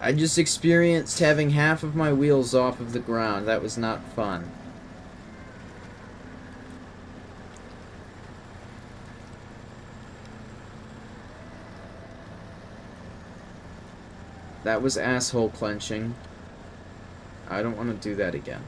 I just experienced having half of my wheels off of the ground. That was not fun. That was asshole clenching. I don't want to do that again.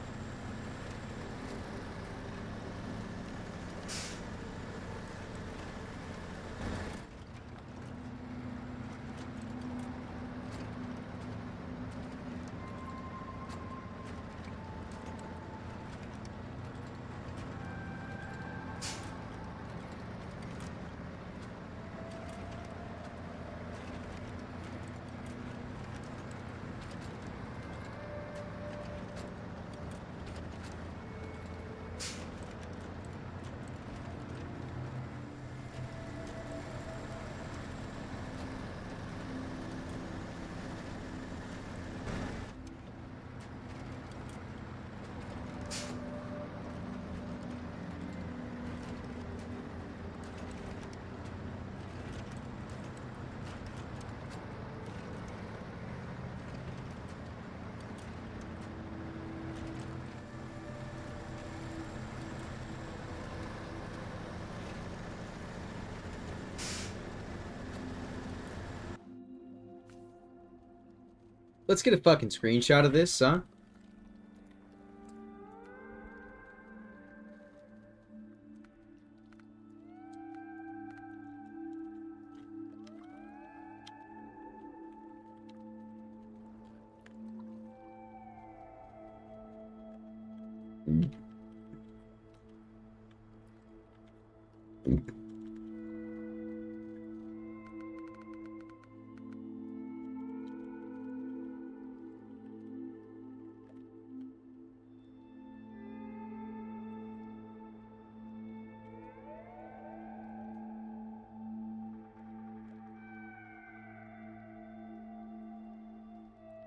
Let's get a fucking screenshot of this, huh?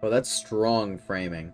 Oh, that's strong framing.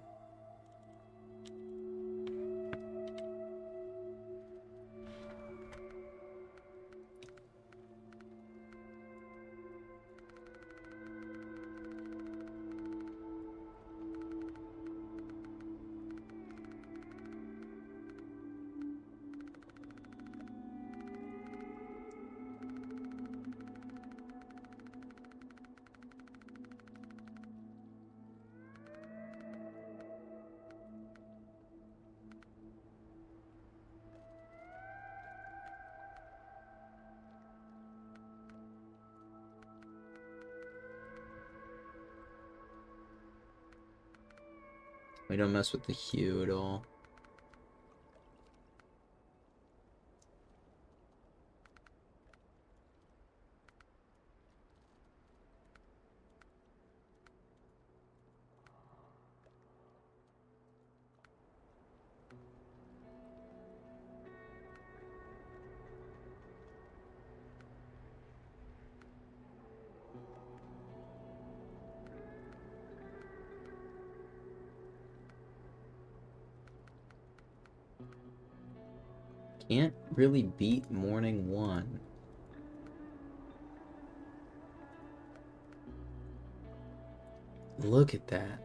We don't mess with the hue at all. Can't really beat morning 1. Look at that.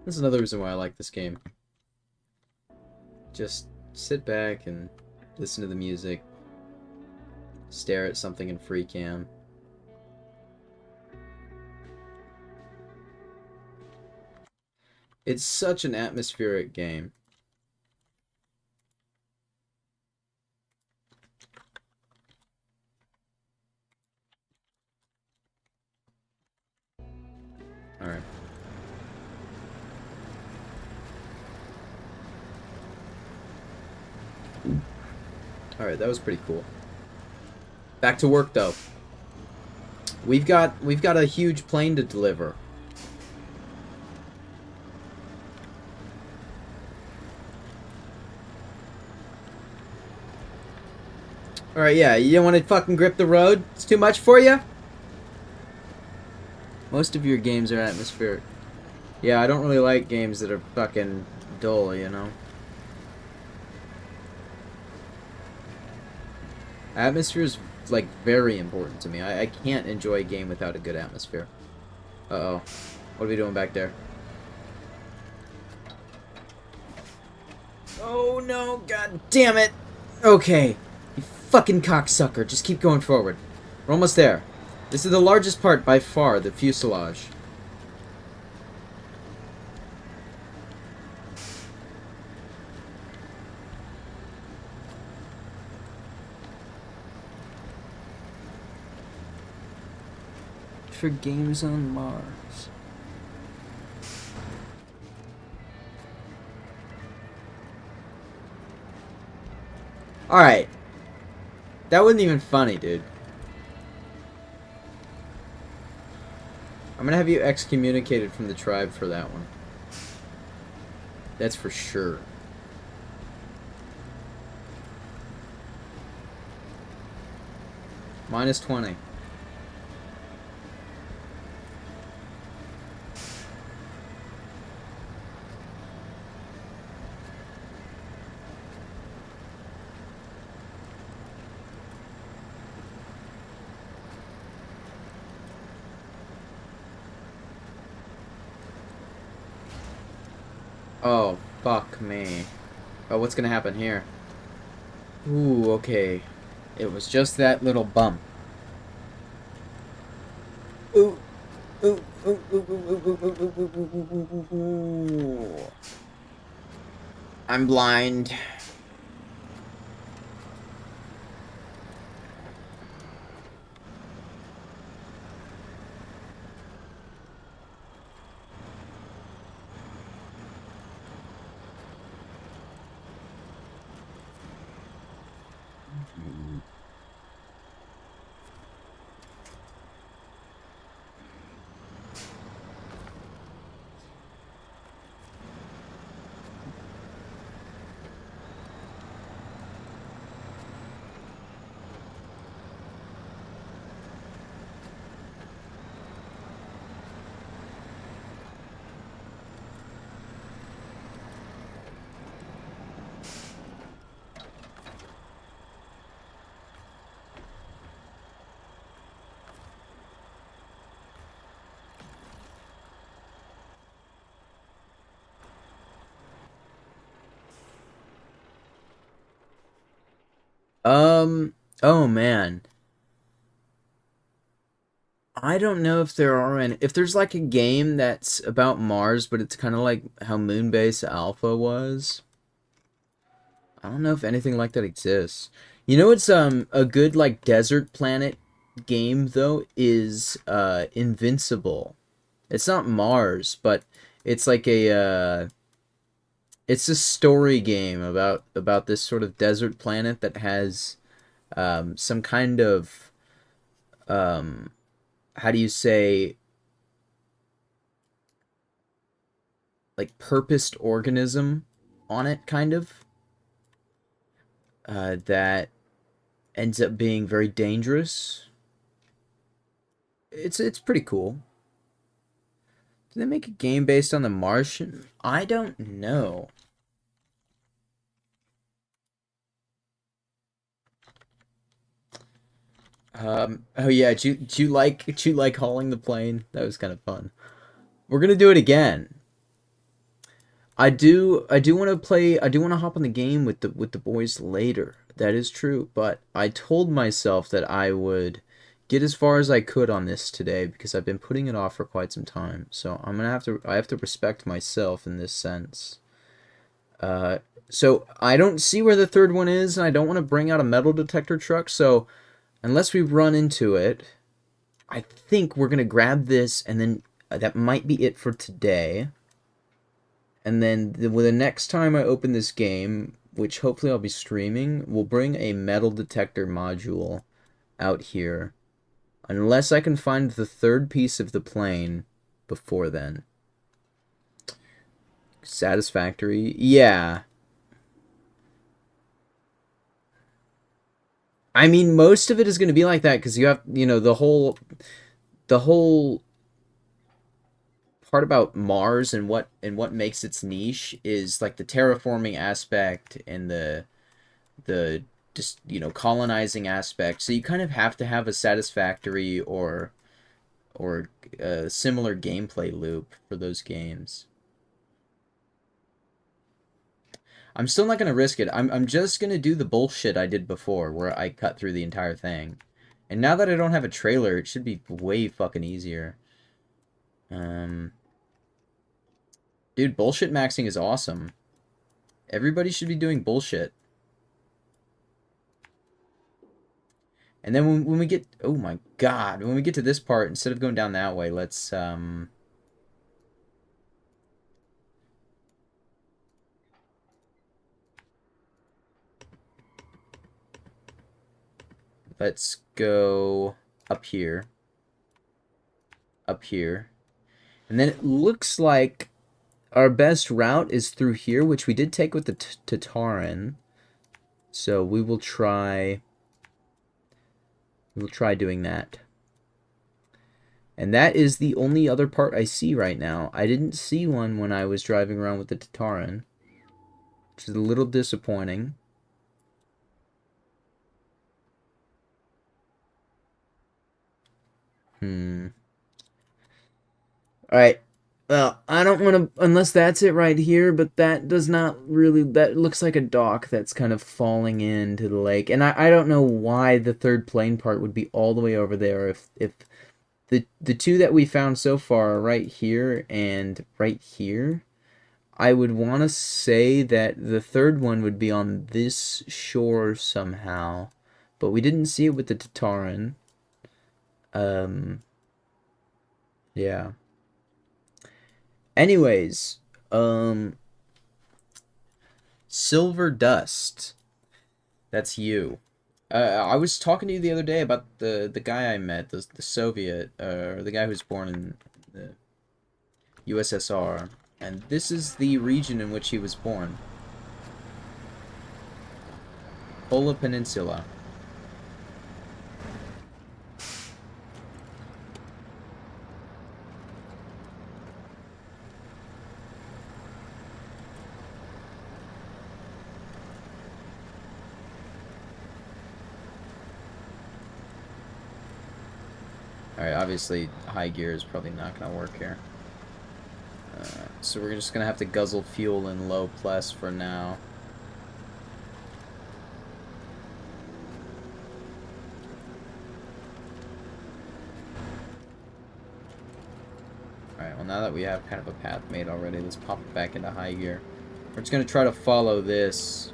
That's another reason why I like this game. Just sit back and listen to the music. Stare at something in free cam. It's such an atmospheric game. Alright. Alright, that was pretty cool. Back to work though. We've got a huge plane to deliver. Alright, yeah, you don't want to fucking grip the road? It's too much for you? Most of your games are atmospheric. Yeah, I don't really like games that are fucking dull, you know? Atmosphere is, like, very important to me. I can't enjoy a game without a good atmosphere. Uh-oh. What are we doing back there? Oh, no, god damn it! Okay. You fucking cocksucker. Just keep going forward. We're almost there. This is the largest part by far, the fuselage. For games on Mars. Alright. That wasn't even funny, dude. I'm gonna have you excommunicated from the tribe for that one. That's for sure. Minus 20. Oh, fuck me. Oh, what's gonna happen here? Ooh, okay. It was just that little bump. Ooh. Ooh, ooh, ooh, ooh, ooh, ooh, ooh, ooh, ooh, ooh, ooh. I'm blind. Oh man. I don't know if there are any. If there's like a game that's about Mars, but it's kind of like how Moonbase Alpha was. I don't know if anything like that exists. You know what's a good like desert planet game though is Invincible. It's not Mars, but it's like it's a story game about this sort of desert planet that has some kind of um how do you say, like purposed organism on it, kind of, that ends up being very dangerous. It's pretty cool. Did they make a game based on The Martian? I don't know. Oh yeah, do you like hauling the plane? That was kind of fun. We're gonna do it again. I do want to play. I do want to hop on the game with the boys later. That is true, but I told myself that I would get as far as I could on this today because I've been putting it off for quite some time. So I have to respect myself in this sense. Uh, so I don't see where the third one is, and I don't want to bring out a metal detector truck. So unless we run into it, I think we're gonna grab this, and then that might be it for today. And then the next time I open this game, which hopefully I'll be streaming, we'll bring a metal detector module out here. Unless I can find the third piece of the plane before then. Satisfactory? Yeah. I mean, most of it is going to be like that because you have, the whole part about Mars and what makes its niche is like the terraforming aspect and the just colonizing aspect. So you kind of have to have a satisfactory or a similar gameplay loop for those games. I'm still not gonna risk it. I'm just gonna do the bullshit I did before, where I cut through the entire thing. And now that I don't have a trailer, it should be way fucking easier. Um, Dude, bullshit maxing is awesome. Everybody should be doing bullshit. And then when we get, oh my god, when we get to this part, instead of going down that way, let's go up here, up here. And then it looks like our best route is through here, which we did take with the Tataran. So we will try doing that. And that is the only other part I see right now. I didn't see one when I was driving around with the Tataran, which is a little disappointing. Alright. Well, I don't want to, unless that's it right here, but that does not really, that looks like a dock that's kind of falling into the lake. And I don't know why the third plane part would be all the way over there if the two that we found so far are right here and right here. I would want to say that the third one would be on this shore somehow, but we didn't see it with the Tataran. Yeah. Anyways, Silver Dust. That's you. I was talking to you the other day about the guy I met, the Soviet, or the guy who was born in the USSR, and this is the region in which he was born. Kola Peninsula. Alright, obviously high gear is probably not going to work here. So we're just going to have to guzzle fuel in low plus for now. Alright, well now that we have kind of a path made already, let's pop it back into high gear. We're just going to try to follow this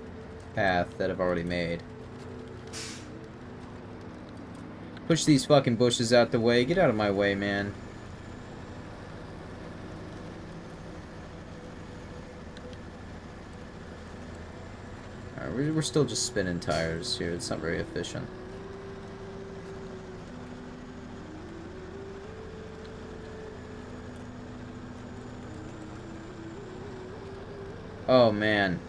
path that I've already made. Push these fucking bushes out the way. Get out of my way, man. Alright, we're still just spinning tires here. It's not very efficient. Oh, man.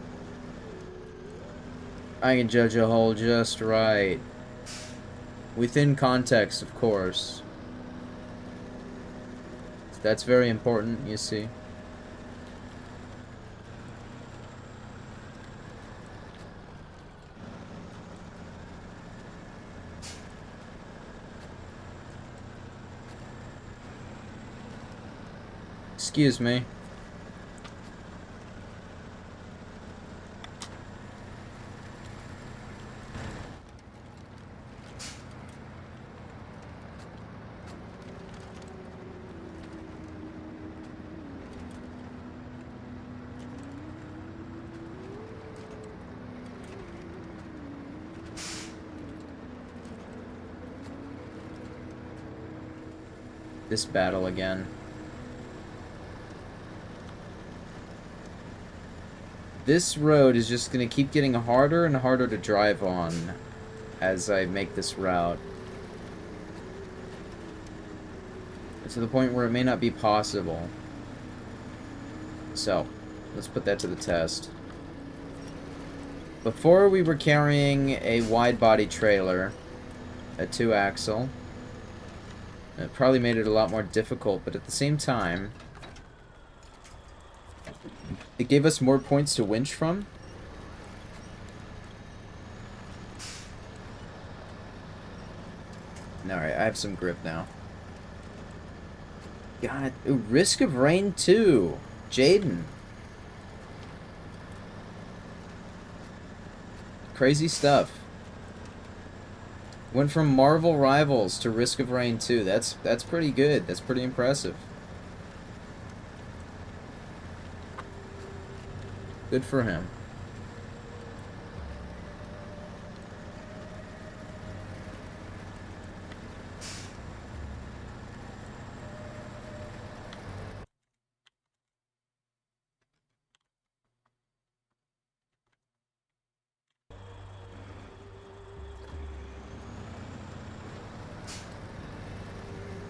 I can judge a hole just right. Within context, of course. That's very important, you see. Excuse me. This battle again. This road is just going to keep getting harder and harder to drive on as I make this route. To the point where it may not be possible. So, let's put that to the test. Before we were carrying a wide body trailer, a 2-axle. It probably made it a lot more difficult, but at the same time, it gave us more points to winch from. Alright, I have some grip now. God, ooh, Risk of Rain 2. Jaden. Crazy stuff. Went from Marvel Rivals to Risk of Rain 2. That's pretty good. That's pretty impressive. Good for him.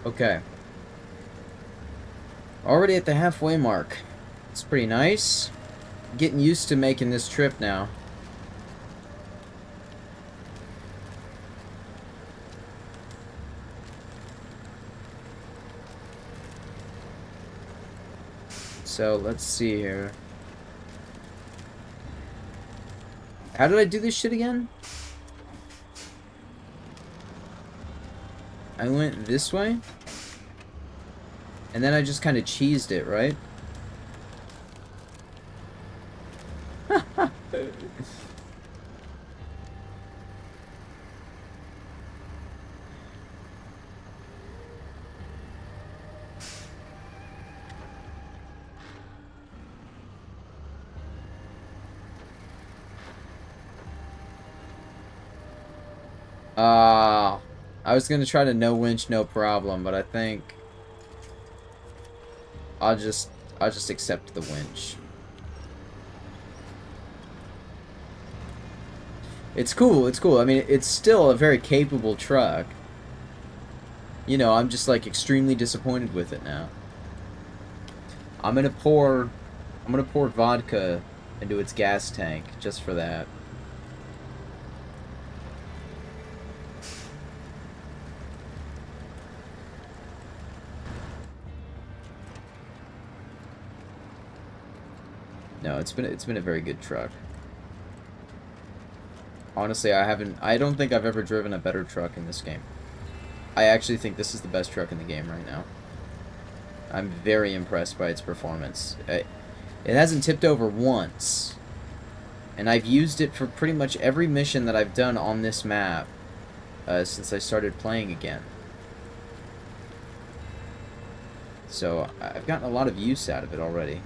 Okay. Already at the halfway mark. It's pretty nice. Getting used to making this trip now. So, let's see here. How did I do this shit again? I went this way? And then I just kind of cheesed it, right? I was gonna try to no winch, no problem, but I think I'll just accept the winch. It's cool, it's cool. I mean, it's still a very capable truck. You know, I'm just like extremely disappointed with it now. I'm gonna pour vodka into its gas tank just for that. No, it's been a very good truck. Honestly, I don't think I've ever driven a better truck in this game. I actually think this is the best truck in the game right now. I'm very impressed by its performance. It hasn't tipped over once. And I've used it for pretty much every mission that I've done on this map since I started playing again. So I've gotten a lot of use out of it already.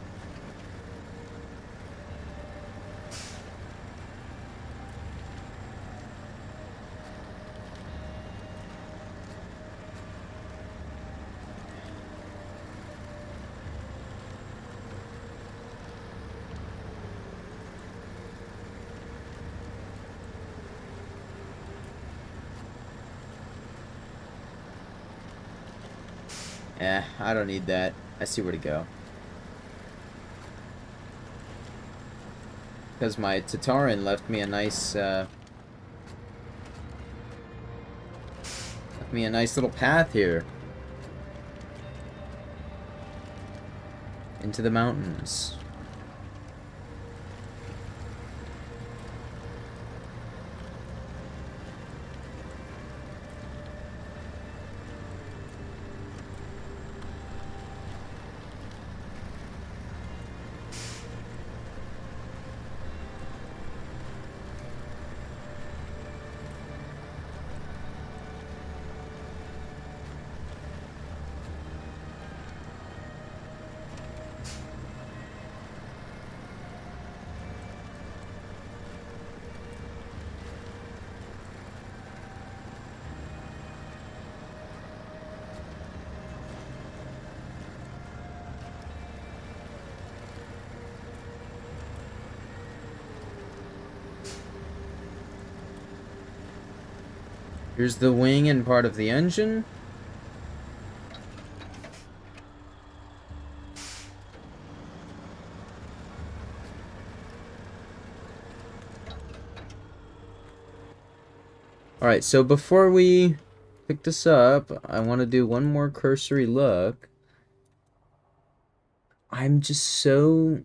I don't need that. I see where to go. Because my Tataran left me a nice, little path here. Into the mountains. Here's the wing and part of the engine. Alright, so before we pick this up, I want to do one more cursory look. I'm just so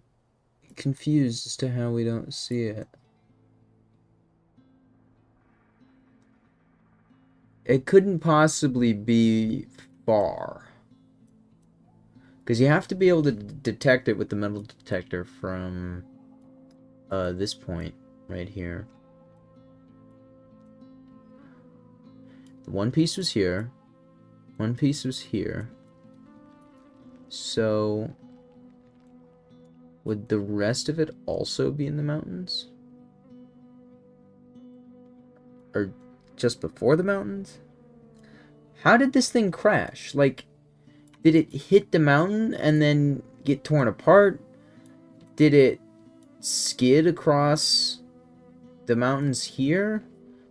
confused as to how we don't see it. It couldn't possibly be far. Because you have to be able to detect it with the metal detector from this point right here. One piece was here. One piece was here. So would the rest of it also be in the mountains? Or just before the mountains? How did this thing crash? Like, did it hit the mountain and then get torn apart? Did it skid across the mountains here?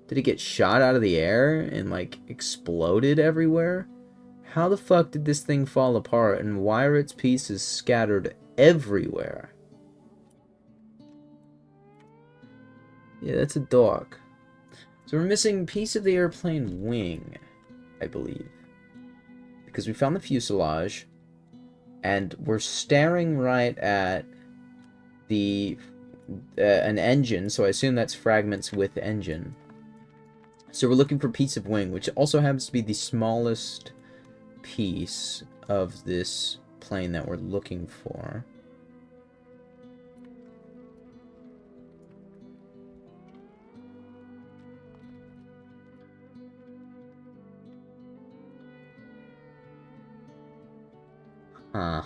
Did it get shot out of the air and, like, exploded everywhere? How the fuck did this thing fall apart, and why are its pieces scattered everywhere? Yeah, that's a dog. So we're missing a piece of the airplane wing, I believe. Because we found the fuselage, and we're staring right at the an engine, so I assume that's fragments with engine. So we're looking for a piece of wing, which also happens to be the smallest piece of this plane that we're looking for. Huh.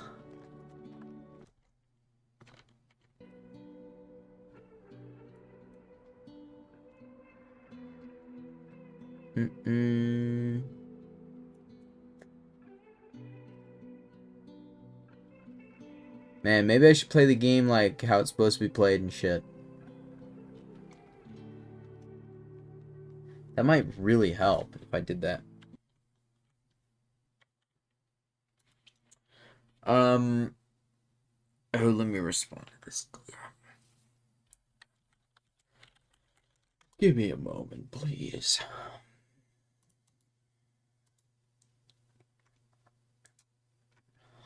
Man, maybe I should play the game like how it's supposed to be played and shit. That might really help if I did that. Oh, let me respond to this. Give me a moment, please.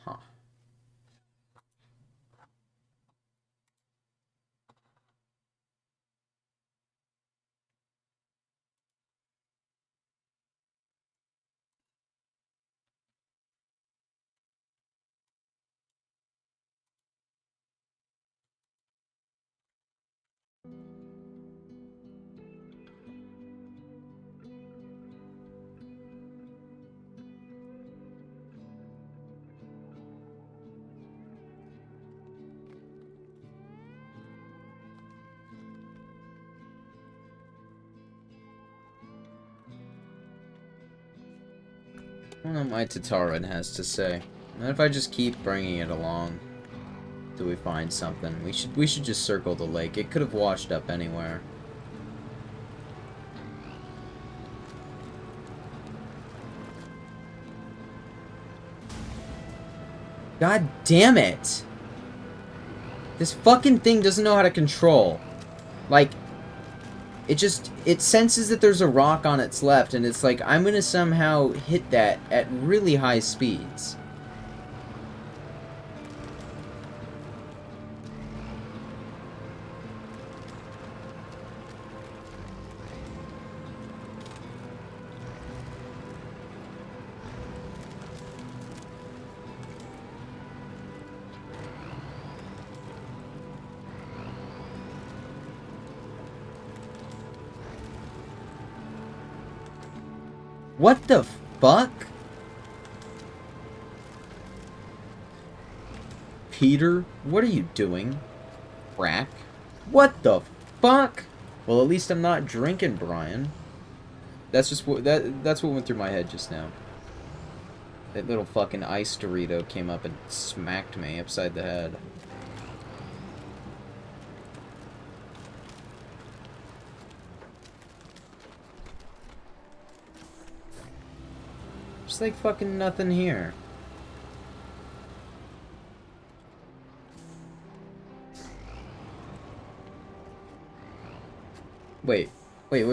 Huh. I don't know what my Tataran has to say. And if I just keep bringing it along till we find something, we should just circle the lake. It could have washed up anywhere. God damn it! This fucking thing doesn't know how to control. Like, it senses that there's a rock on its left, and it's like, I'm gonna somehow hit that at really high speeds. What the fuck? Peter, what are you doing? Crack? What the fuck? Well, at least I'm not drinking, Brian. That's just what that's what went through my head just now. That little fucking ice Dorito came up and smacked me upside the head. Just like fucking nothing here. Wait. Wait.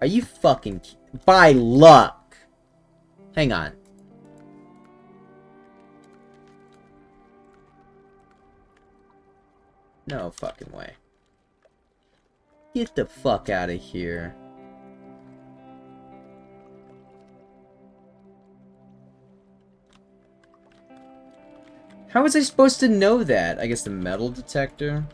Are you fucking... By luck! Hang on. No fucking way. Get the fuck out of here. How was I supposed to know that? I guess the metal detector?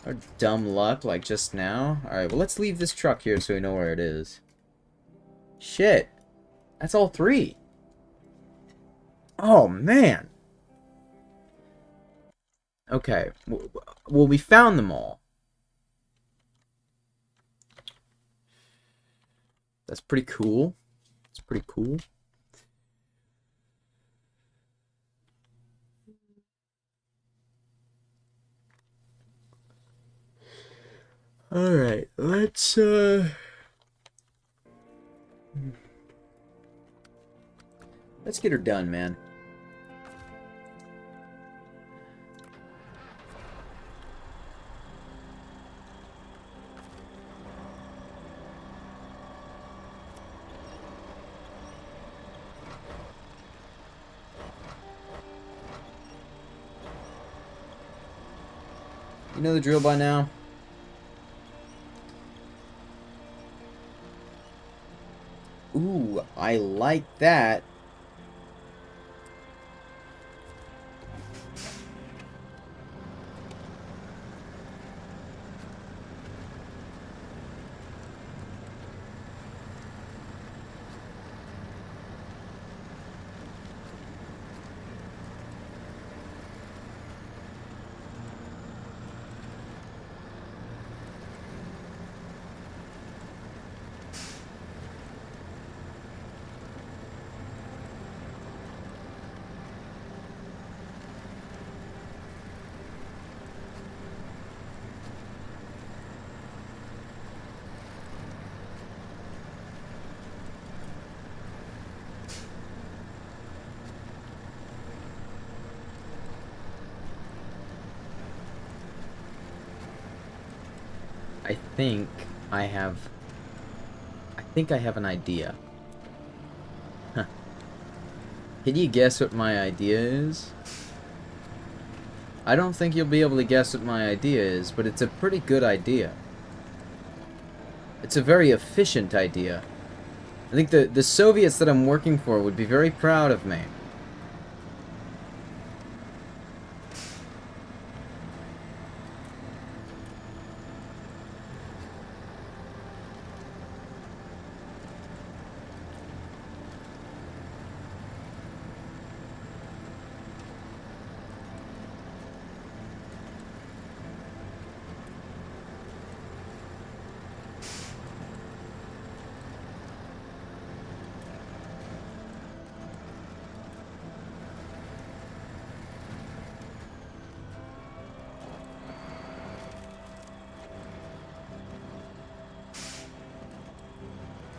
Or dumb luck, like just now? Alright, well, let's leave this truck here so we know where it is. Shit. That's all three. Oh, man. Okay. Well, we found them all. That's pretty cool. It's pretty cool. Alright, let's get her done, man. You know the drill by now? Ooh, I like that. I think I have an idea. Huh. Can you guess what my idea is? I don't think you'll be able to guess what my idea is, but it's a pretty good idea. It's a very efficient idea. I think the Soviets that I'm working for would be very proud of me.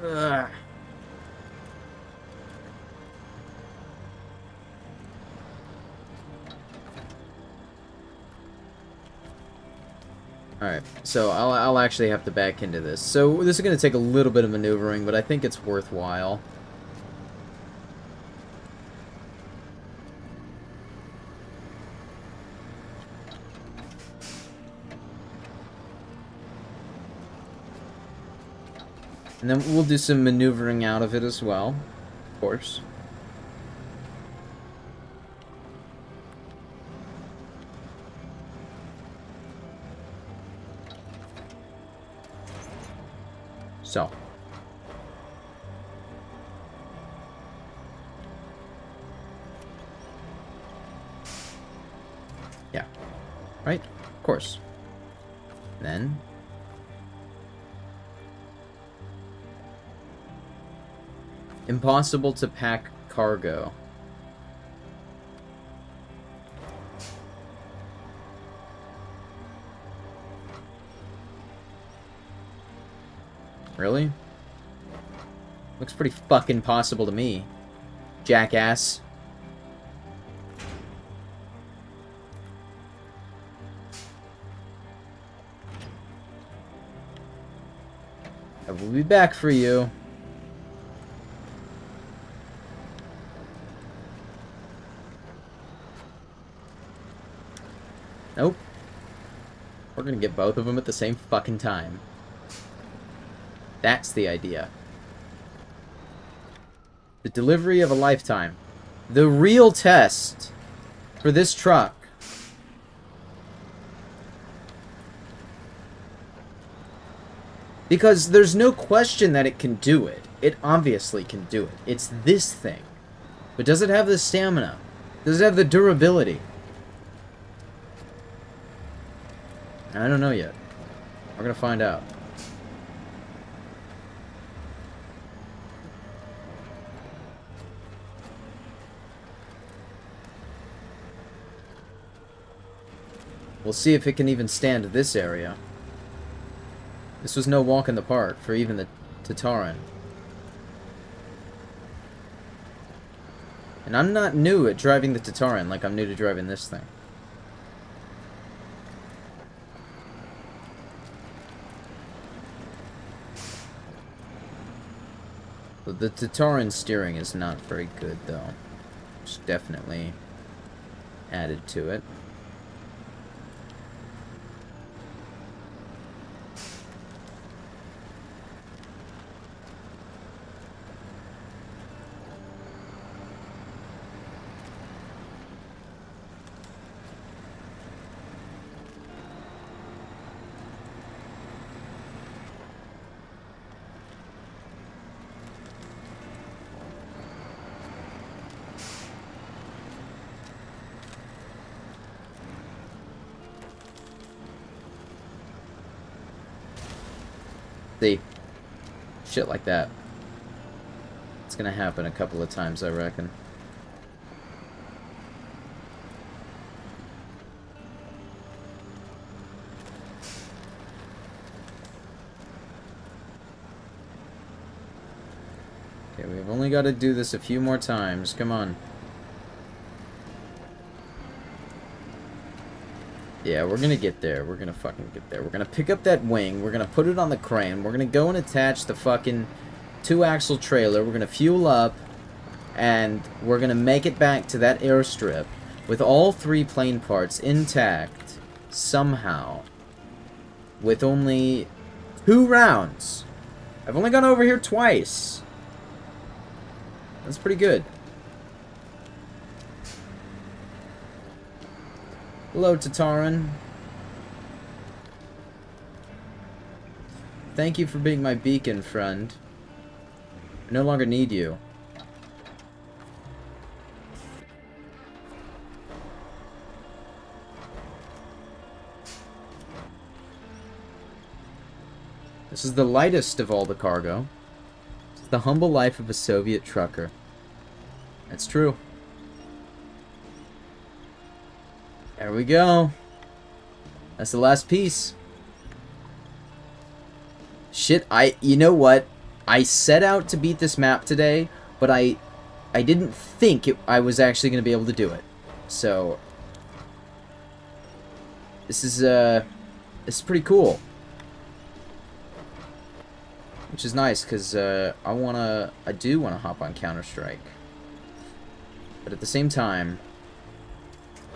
Ugh. Alright, so I'll actually have to back into this. So this is going to take a little bit of maneuvering, but I think it's worthwhile. And then we'll do some maneuvering out of it as well, of course. So. Yeah. Right? Of course. Then. Impossible to pack cargo. Really? Looks pretty fucking possible to me. Jackass. I will be back for you. Nope. We're gonna get both of them at the same fucking time. That's the idea. The delivery of a lifetime. The real test for this truck. Because there's no question that it can do it. It obviously can do it. It's this thing. But does it have the stamina? Does it have the durability? I don't know yet. We're gonna find out. We'll see if it can even stand this area. This was no walk in the park for even the Tataran. And I'm not new at driving the Tataran like I'm new to driving this thing. But the Tataran steering is not very good, though. It's definitely added to it. See, shit like that. It's gonna happen a couple of times, I reckon. Okay, we've only got to do this a few more times. Come on. Yeah, we're gonna get there. We're gonna fucking get there. We're gonna pick up that wing. We're gonna put it on the crane. We're gonna go and attach the fucking 2-axle trailer. We're gonna fuel up. And we're gonna make it back to that airstrip with all 3 plane parts intact. Somehow. With only 2 rounds. I've only gone over here twice. That's pretty good. Hello, Tataran. Thank you for being my beacon, friend. I no longer need you. This is the lightest of all the cargo. It's the humble life of a Soviet trucker. That's true. There we go. That's the last piece. Shit, you know what? I set out to beat this map today, but I didn't think I was actually going to be able to do it. So this is pretty cool, which is nice because I do wanna hop on Counter-Strike, but at the same time,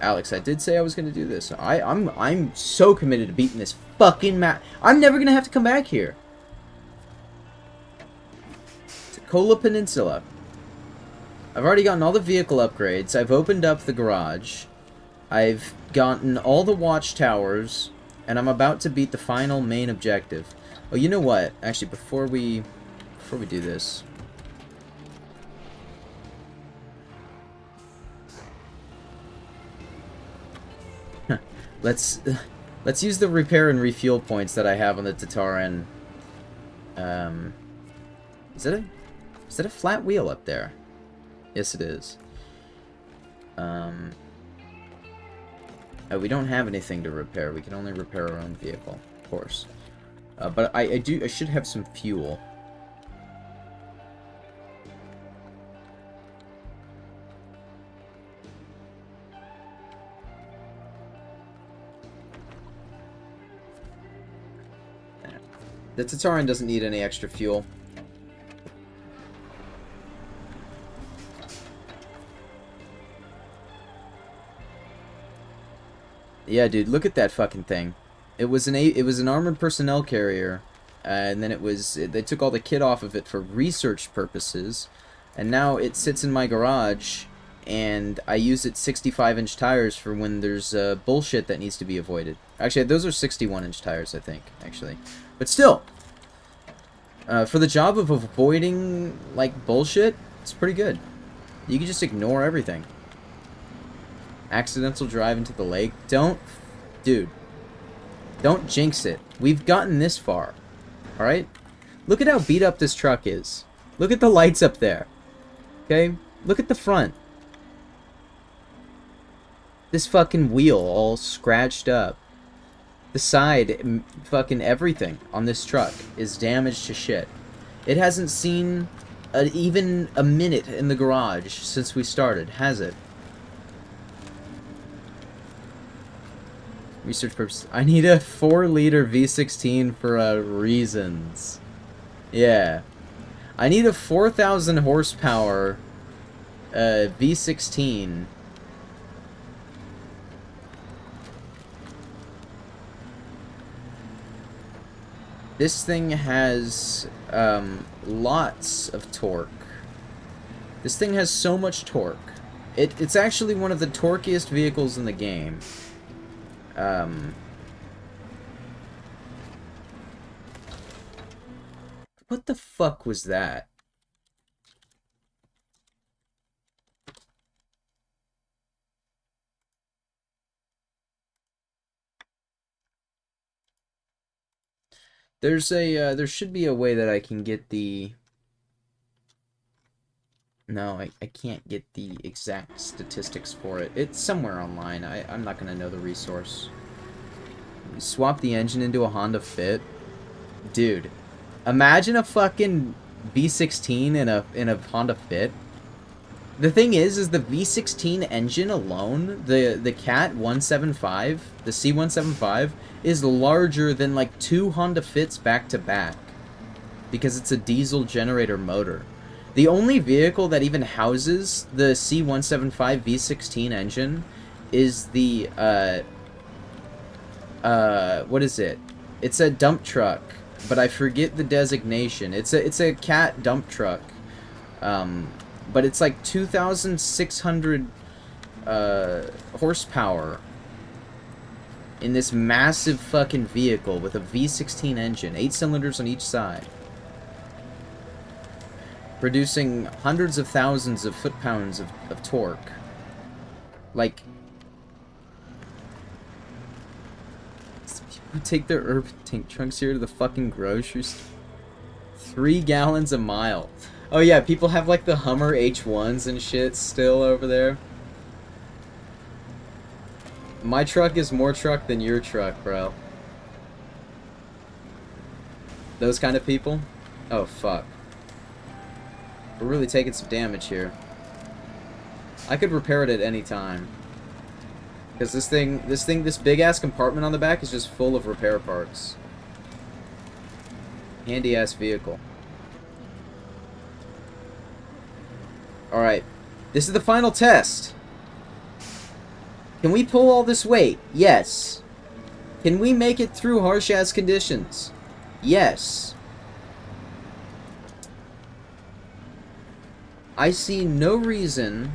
Alex, I did say I was gonna do this. I'm so committed to beating this fucking map. I'm never gonna have to come back here. To Kola Peninsula. I've already gotten all the vehicle upgrades. I've opened up the garage. I've gotten all the watchtowers, and I'm about to beat the final main objective. Oh, you know what? Actually, before we do this, let's use the repair and refuel points that I have on the Tataran. Is that a flat wheel up there? Yes, it is. Oh, we don't have anything to repair. We can only repair our own vehicle, of course. But I should have some fuel. The Tataran doesn't need any extra fuel. Yeah, dude, look at that fucking thing. It was an armored personnel carrier, and then they took all the kit off of it for research purposes, and now it sits in my garage, and I use its 65-inch tires for when there's bullshit that needs to be avoided. Actually, those are 61-inch tires, I think, actually. But still, for the job of avoiding, like, bullshit, it's pretty good. You can just ignore everything. Accidental drive into the lake. Dude, don't jinx it. We've gotten this far. Alright? Look at how beat up this truck is. Look at the lights up there. Okay? Look at the front. This fucking wheel all scratched up. The side, fucking everything on this truck is damaged to shit. It hasn't seen even a minute in the garage since we started, has it? Research purposes. I need a 4-liter V16 for reasons. Yeah. I need a 4,000 horsepower V16. This thing has lots of torque. This thing has so much torque. It's actually one of the torquiest vehicles in the game. What the fuck was that? There should be a way that I can get the... No, I can't get the exact statistics for it. It's somewhere online. I'm not gonna know the resource. Swap the engine into a Honda Fit. Dude, imagine a fucking V16 in a Honda Fit. The thing is the V16 engine alone, the Cat 175, the C175, is larger than like 2 Honda Fits back to back. Because it's a diesel generator motor. The only vehicle that even houses the C175 V16 engine is the, what is it? It's a dump truck, but I forget the designation. It's a Cat dump truck, but it's like 2,600 horsepower in this massive fucking vehicle with a V16 engine, 8 cylinders on each side, producing hundreds of thousands of foot-pounds of torque. Like, people take their urban tank trunks here to the fucking grocery store. 3 gallons a mile. Oh yeah, people have like the Hummer H1s and shit still over there. My truck is more truck than your truck, bro. Those kind of people? Oh, fuck. We're really taking some damage here. I could repair it at any time. Because this big-ass compartment on the back is just full of repair parts. Handy-ass vehicle. Alright. This is the final test. Can we pull all this weight? Yes. Can we make it through harsh-ass conditions? Yes. I see no reason...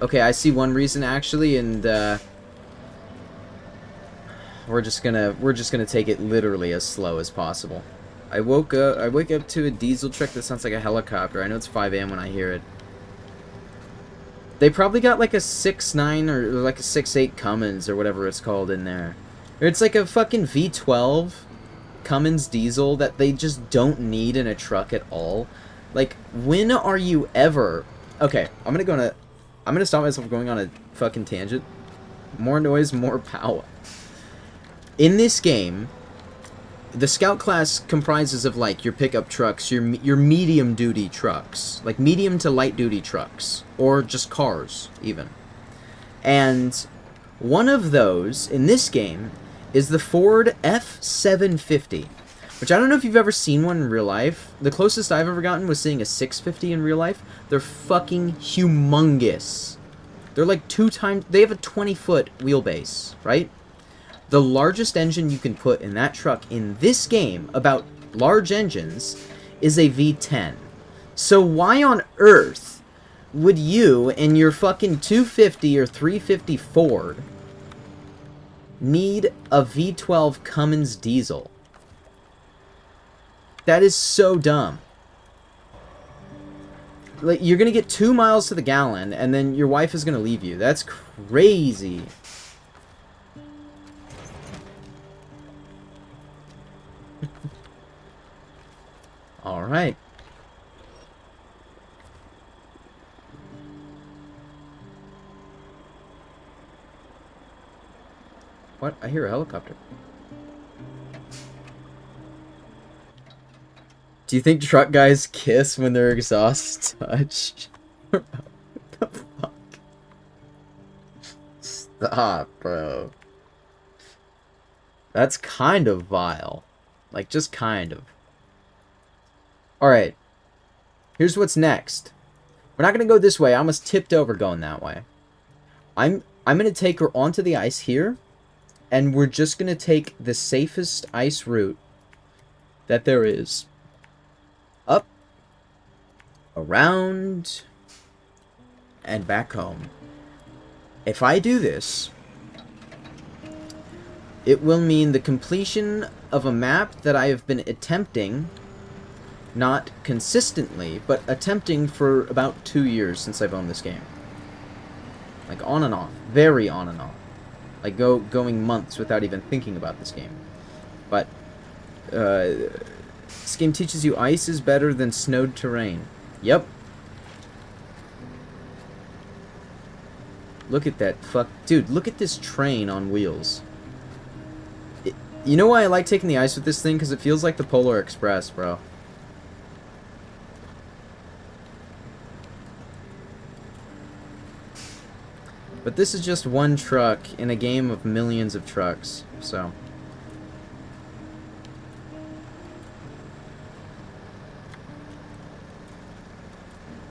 Okay, I see one reason actually, and we're just gonna take it literally as slow as possible. I wake up to a diesel truck that sounds like a helicopter. I know it's 5 a.m. when I hear it. They probably got like a 6.9 or like a 6.8 Cummins or whatever it's called in there. Or it's like a fucking V12 Cummins diesel that they just don't need in a truck at all. Like, when are you ever... Okay, I'm gonna stop myself from going on a fucking tangent. More noise, more power. In this game, the Scout class comprises of, like, your pickup trucks, your medium-duty trucks. Like, medium to light-duty trucks. Or just cars, even. And one of those, in this game, is the Ford F750. Which I don't know if you've ever seen one in real life. The closest I've ever gotten was seeing a 650 in real life. They're fucking humongous. They're like 2 times... They have a 20-foot wheelbase, right? The largest engine you can put in that truck in this game about large engines is a V10. So why on earth would you, in your fucking 250 or 350 Ford, need a V12 Cummins diesel? That is so dumb. Like, you're gonna get 2 miles to the gallon, and then your wife is gonna leave you. That's crazy. Alright. What? I hear a helicopter. Do you think truck guys kiss when their exhausts touch? What the fuck? Stop, bro. That's kind of vile. Like, just kind of. Alright. Here's what's next. We're not gonna go this way. I almost tipped over going that way. I'm gonna take her onto the ice here, and we're just gonna take the safest ice route that there is. Up, around, and back home. If I do this, it will mean the completion of a map that I have been attempting, not consistently, but attempting for about 2 years since I've owned this game. Like, on and off. Very on and off. Like, going months without even thinking about this game. But, this game teaches you ice is better than snowed terrain. Yep. Look at that Dude, look at this train on wheels. You know why I like taking the ice with this thing? Because it feels like the Polar Express, bro. But this is just one truck in a game of millions of trucks, so...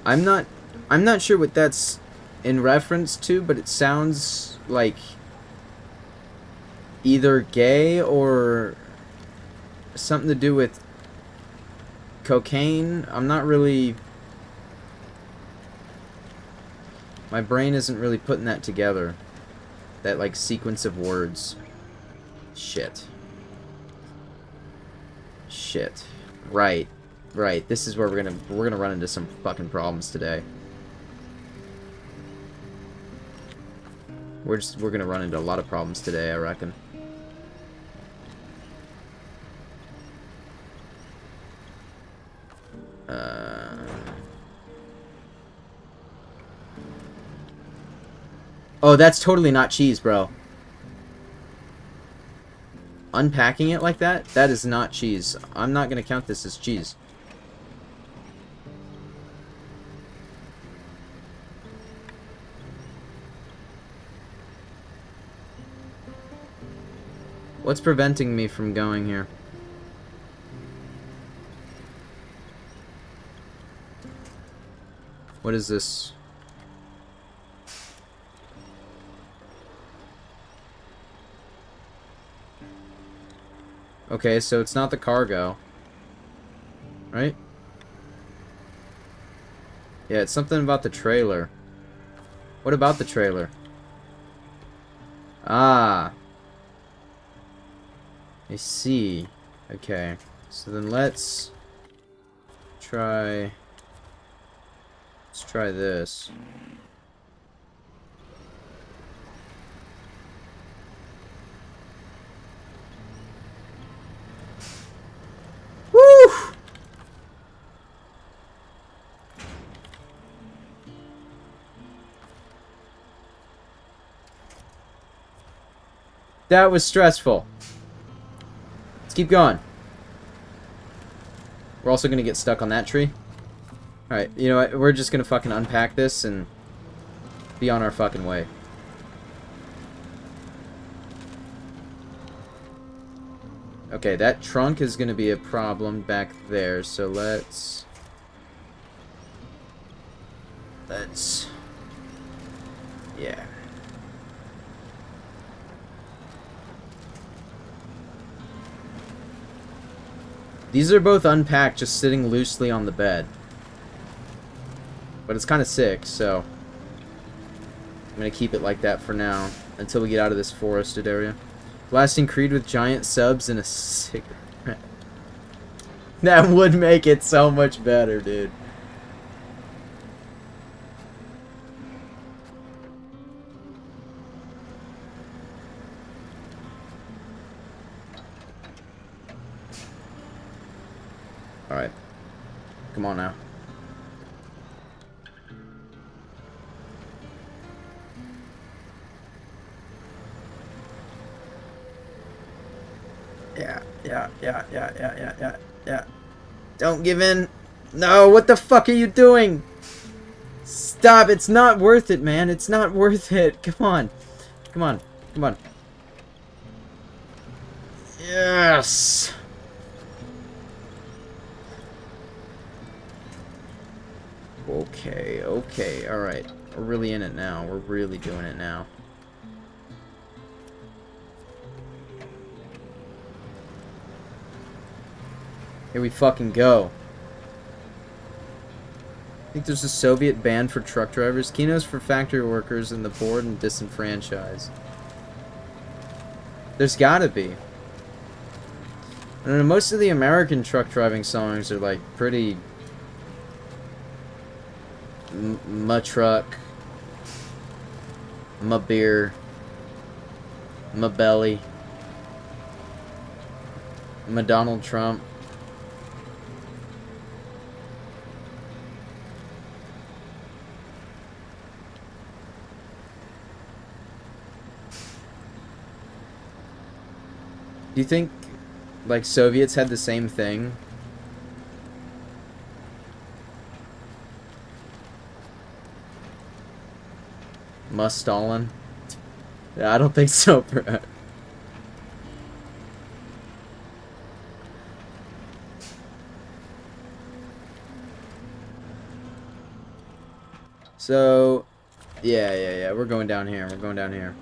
I'm not sure what that's in reference to, but it sounds like either gay or something to do with cocaine. I'm not really... My brain isn't really putting that together. That, like, sequence of words. Shit. Shit. Right. Right. This is where we're gonna run into some fucking problems today. We're gonna run into a lot of problems today, I reckon. Oh, that's totally not cheese, bro. Unpacking it like that? That is not cheese. I'm not gonna count this as cheese. What's preventing me from going here? What is this? Okay, so it's not the cargo. Right? Yeah, it's something about the trailer. What about the trailer? Ah. I see. Okay. So then let's try... Let's try this. Woo! That was stressful. Let's keep going. We're also gonna get stuck on that tree. Alright, you know what? We're just gonna fucking unpack this and be on our fucking way. Okay, that trunk is gonna be a problem back there, so let's... Yeah. These are both unpacked, just sitting loosely on the bed. But it's kind of sick, so... I'm gonna keep it like that for now, until we get out of this forested area. Blasting Creed with giant subs and a cigarette. That would make it so much better, dude. Alright. Come on now. Yeah. Don't give in. No, what the fuck are you doing? Stop, it's not worth it, man. It's not worth it. Come on. Come on. Come on. Yes. Okay, alright. We're really in it now. We're really doing it now. Here we fucking go. I think there's a Soviet ban for truck drivers, Kinos for factory workers, and the bored and disenfranchised. There's gotta be. I don't know, most of the American truck driving songs are like pretty... My truck, my beer, my belly, my Donald Trump. Do you think, like, Soviets had the same thing? Stalin? Yeah, I don't think so, bro. So, yeah, we're going down here. We're going down here.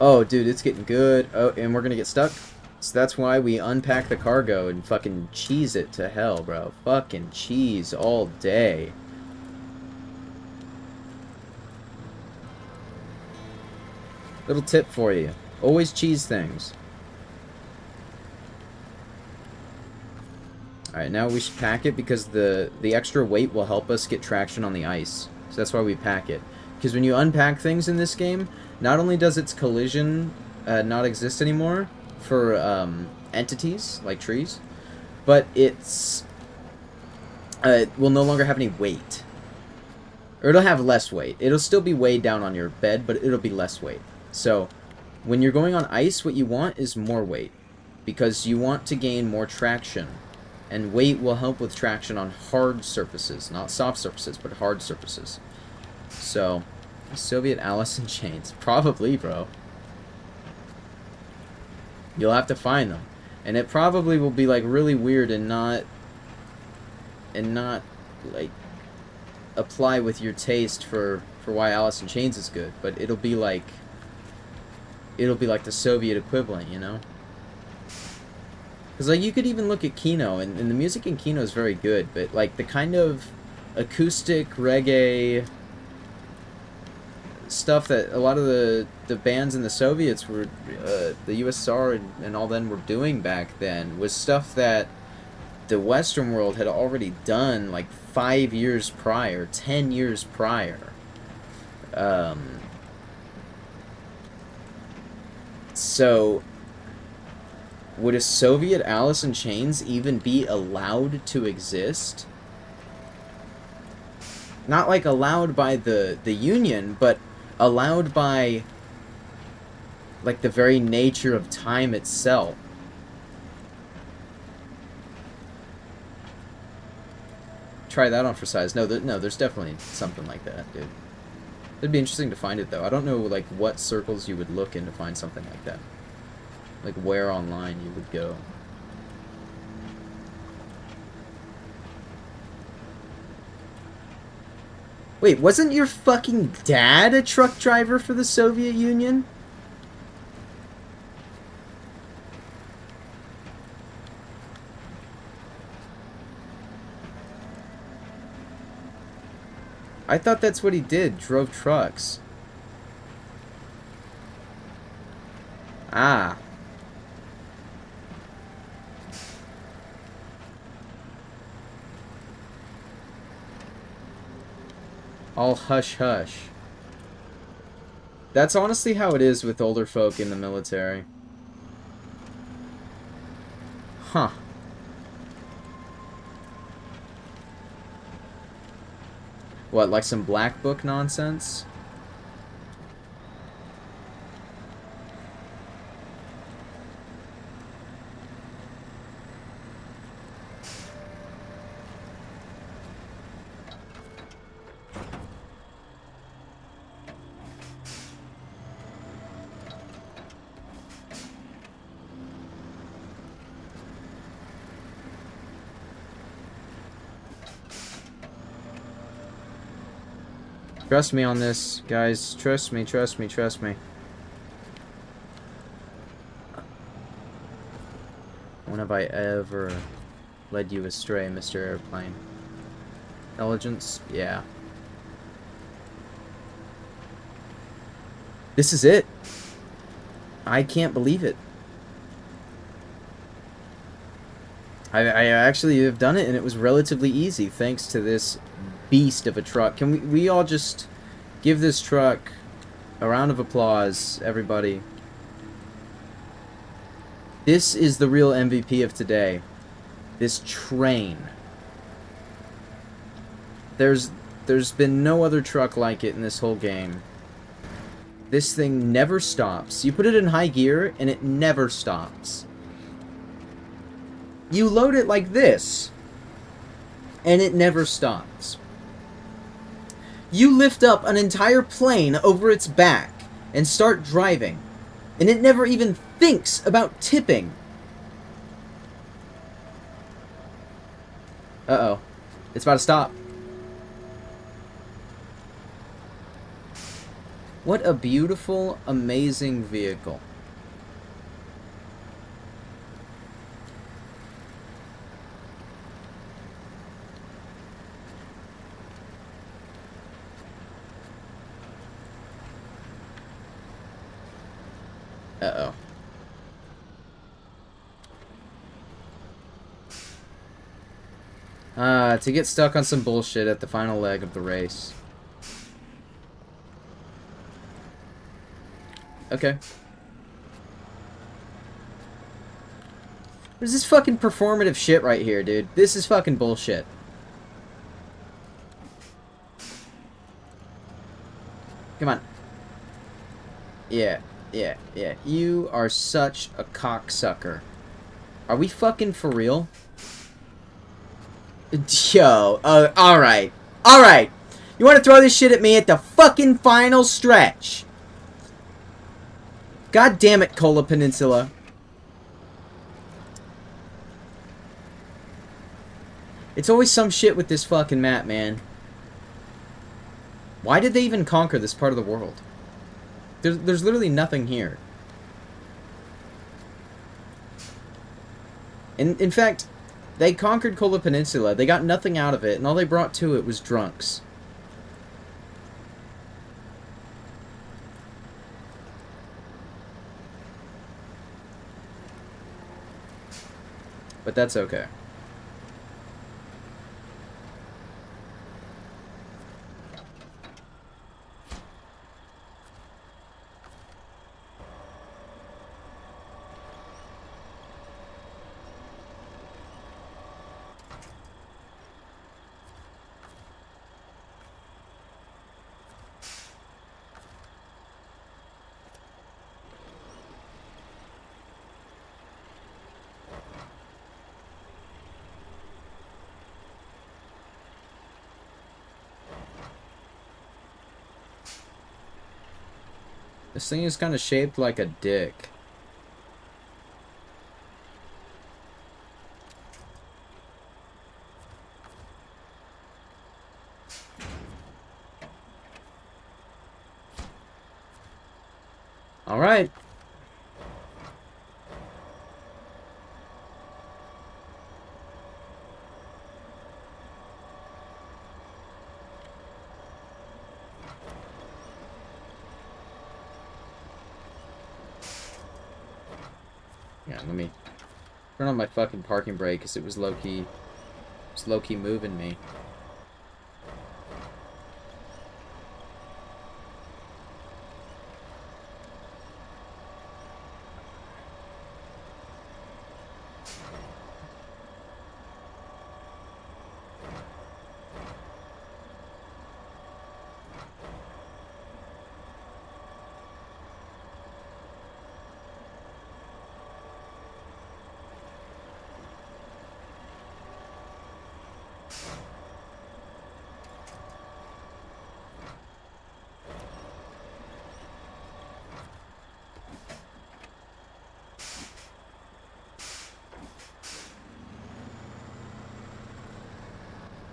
Oh, dude, it's getting good. Oh, and we're gonna get stuck. So that's why we unpack the cargo and fucking cheese it to hell, bro. Fucking cheese all day. Little tip for you. Always cheese things. Alright, now we should pack it because the extra weight will help us get traction on the ice. So that's why we pack it. Because when you unpack things in this game, not only does its collision not exist anymore for entities like trees, but it will no longer have any weight. Or it'll have less weight. It'll still be weighed down on your bed, but it'll be less weight. So when you're going on ice, what you want is more weight, because you want to gain more traction. And weight will help with traction on hard surfaces, not soft surfaces, but hard surfaces. So Soviet Alice in Chains. Probably, bro. You'll have to find them. And it probably will be, like, really weird and not, like, apply with your taste for why Alice in Chains is good. But it'll be like the Soviet equivalent, you know? Because, like, you could even look at Kino, and the music in Kino is very good, but, like, the kind of acoustic reggae stuff that a lot of the bands in the Soviets were, the USSR and all then were doing back then was stuff that the Western world had already done, like, 5 years prior, 10 years prior. So, would a Soviet Alice in Chains even be allowed to exist? Not like allowed by the Union, but allowed by, like, the very nature of time itself. Try that on for size. No, there's definitely something like that, dude. It'd be interesting to find it, though. I don't know, like, what circles you would look in to find something like that. Like, where online you would go. Wait, wasn't your fucking dad a truck driver for the Soviet Union? I thought that's what he did, drove trucks. Ah. All hush-hush. That's honestly how it is with older folk in the military. Huh. What, like some black book nonsense? Trust me on this, guys. Trust me, trust me, trust me. When have I ever led you astray, Mr. Airplane? Intelligence? Yeah. This is it. I can't believe it. I actually have done it, and it was relatively easy, thanks to this beast of a truck. Can we all just give this truck a round of applause, everybody? This is the real MVP of today. This train. There's been no other truck like it in this whole game. This thing never stops. You put it in high gear, and it never stops. You load it like this, and it never stops. You lift up an entire plane over its back and start driving, and it never even thinks about tipping. Uh-oh. It's about to stop. What a beautiful, amazing vehicle. Uh-oh. To get stuck on some bullshit at the final leg of the race. Okay. What is this fucking performative shit right here, dude? This is fucking bullshit. Come on. Yeah. Yeah. You are such a cocksucker. Are we fucking for real? Yo, alright. Alright. You want to throw this shit at me at the fucking final stretch? God damn it, Kola Peninsula. It's always some shit with this fucking map, man. Why did they even conquer this part of the world? There's literally nothing here. In fact, they conquered Kola Peninsula. They got nothing out of it, and all they brought to it was drunks. But that's okay. This thing is kind of shaped like a dick. All right. Yeah, let me turn on my fucking parking brake because it was low-key moving me.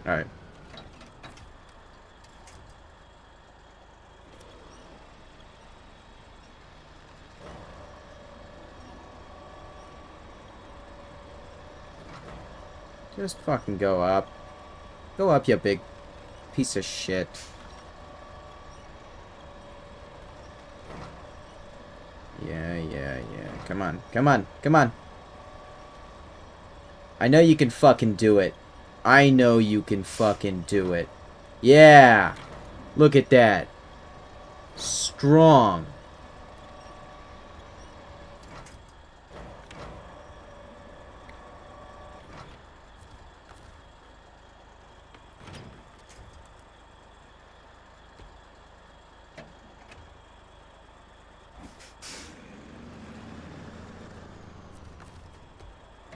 Alright. Just fucking go up. Go up, you big piece of shit. Yeah. Come on. Come on. Come on. I know you can fucking do it. I know you can fucking do it. Yeah. Look at that. Strong.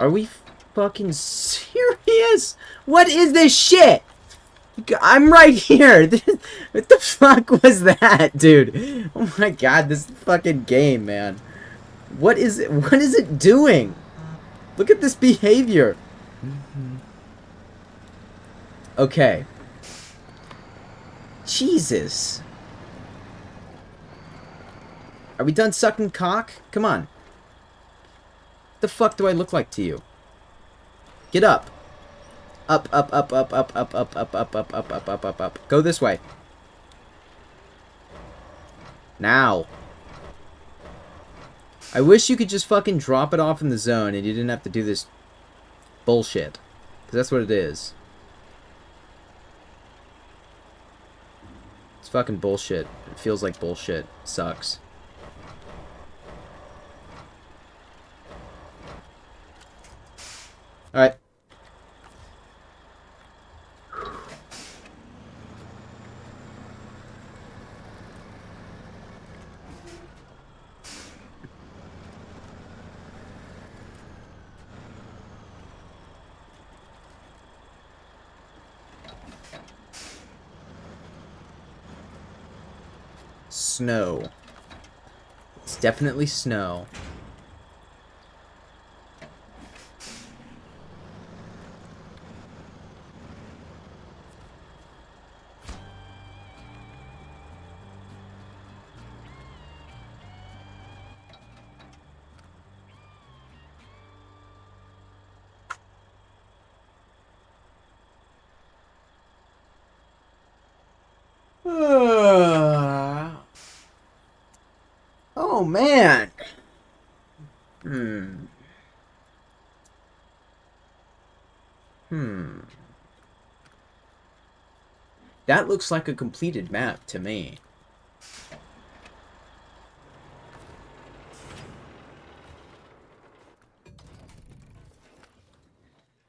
Are we fucking serious? What is this shit? I'm right here. What the fuck was that, dude? Oh my god, this fucking game, man. What is it? What is it doing? Look at this behavior. Okay. Jesus. Are we done sucking cock? Come on. The fuck do I look like to you? Get up. Up. Go this way. Now. I wish you could just fucking drop it off in the zone and you didn't have to do this bullshit. Because that's what it is. It's fucking bullshit. It feels like bullshit. It sucks. Alright. snow. It's definitely snow. Oh man. Hmm. Hmm. That looks like a completed map to me.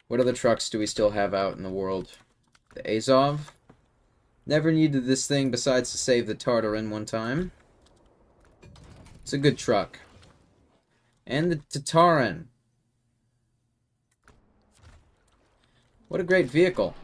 What other trucks do we still have out in the world? The Azov? Never needed this thing besides to save the Tartarin one time. It's a good truck. And the Tatarin. What a great vehicle.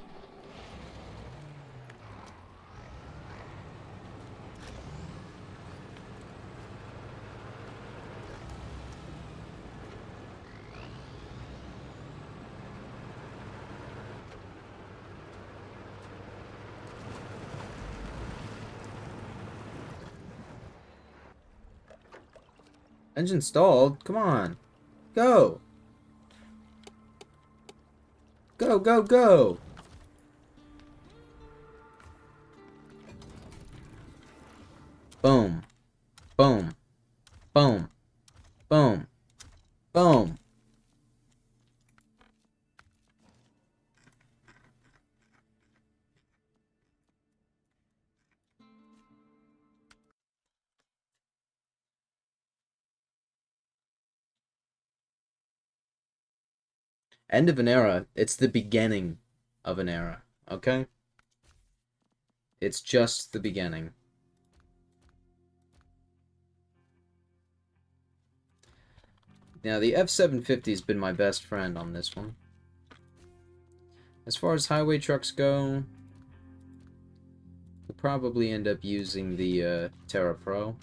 Engine stalled? Come on. Go. Go, go, go. Boom. Boom. Boom. Boom. Boom. End of an era. It's the beginning of an era. Okay? It's just the beginning. Now, the F-750 has been my best friend on this one. As far as highway trucks go, we'll probably end up using the Terra Pro.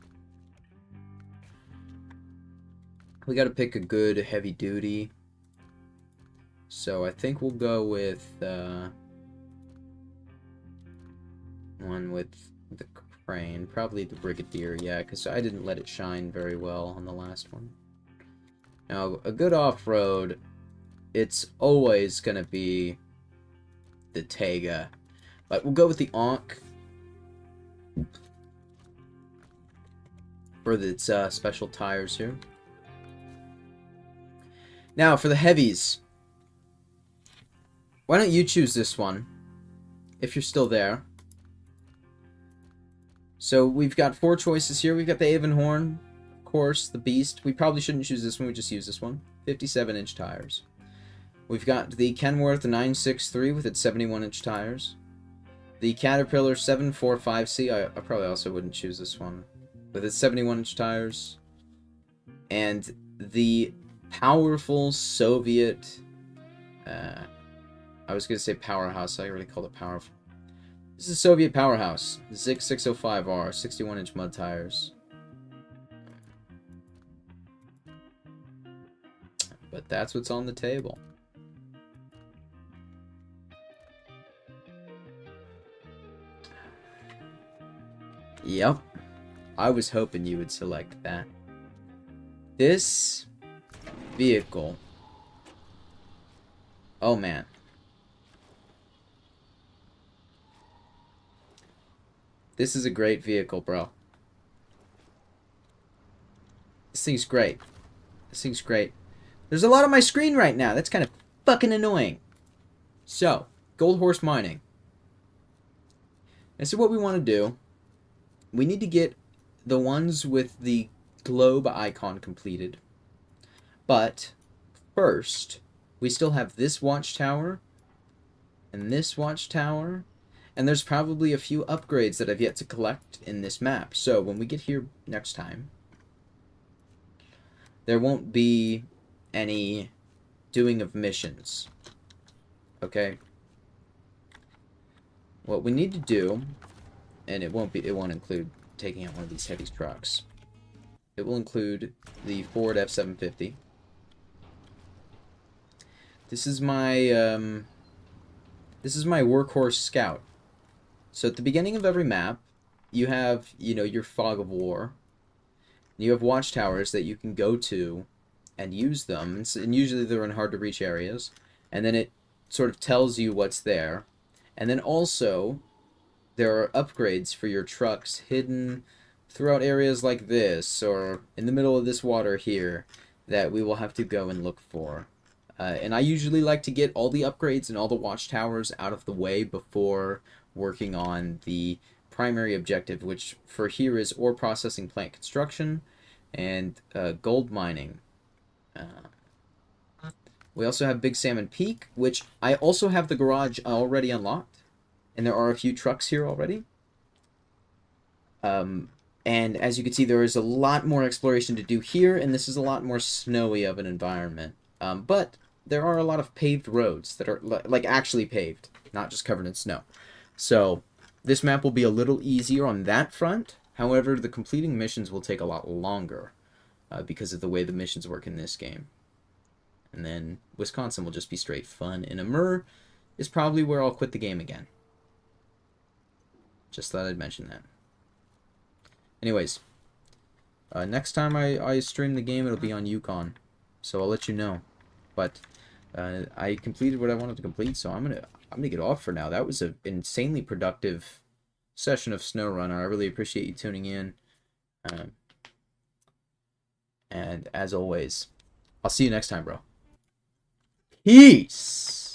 We gotta pick a good heavy duty. So I think we'll go with one with the crane. Probably the Brigadier, yeah, because I didn't let it shine very well on the last one. Now, a good off-road, it's always gonna be the Tega. But we'll go with the Ankh for its special tires here. Now, for the heavies. Why don't you choose this one, if you're still there. So, we've got 4 choices here. We've got the Avonhorn, of course, the Beast. We probably shouldn't choose this one, we just use this one. 57-inch tires. We've got the Kenworth 963 with its 71-inch tires. The Caterpillar 745C, I probably also wouldn't choose this one, with its 71-inch tires. And the powerful Soviet, I was going to say powerhouse, I already called it powerful. This is a Soviet powerhouse, Zik 605R, 61-inch mud tires. But that's what's on the table. Yep. I was hoping you would select that. This vehicle. Oh man. This is a great vehicle, bro. This thing's great. This thing's great. There's a lot on my screen right now. That's kind of fucking annoying. So, Gold Horse Mining. And so what we want to do, we need to get the ones with the globe icon completed. But, first, we still have this watchtower, and this watchtower, and there's probably a few upgrades that I've yet to collect in this map. So, when we get here next time, there won't be any doing of missions. Okay? What we need to do, and it won't include taking out one of these heavy trucks. It will include the Ford F-750. This is my workhorse scout. So at the beginning of every map, you have, your fog of war. You have watchtowers that you can go to and use them, and usually they're in hard to reach areas. And then it sort of tells you what's there. And then also, there are upgrades for your trucks hidden throughout areas like this, or in the middle of this water here, that we will have to go and look for. And I usually like to get all the upgrades and all the watchtowers out of the way before working on the primary objective, which for here is ore processing plant construction and gold mining. We also have Big Salmon Peak, which I also have the garage already unlocked. And there are a few trucks here already. And as you can see, there is a lot more exploration to do here, and this is a lot more snowy of an environment. But there are a lot of paved roads that are, like, actually paved, not just covered in snow. So, this map will be a little easier on that front. However, the completing missions will take a lot longer because of the way the missions work in this game. And then Wisconsin will just be straight fun. And Amur is probably where I'll quit the game again. Just thought I'd mention that. Anyways, next time I stream the game, it'll be on Yukon. So I'll let you know. But I completed what I wanted to complete, so I'm gonna get off for now. That was an insanely productive session of Snowrunner. I really appreciate you tuning in. And as always, I'll see you next time, bro. Peace!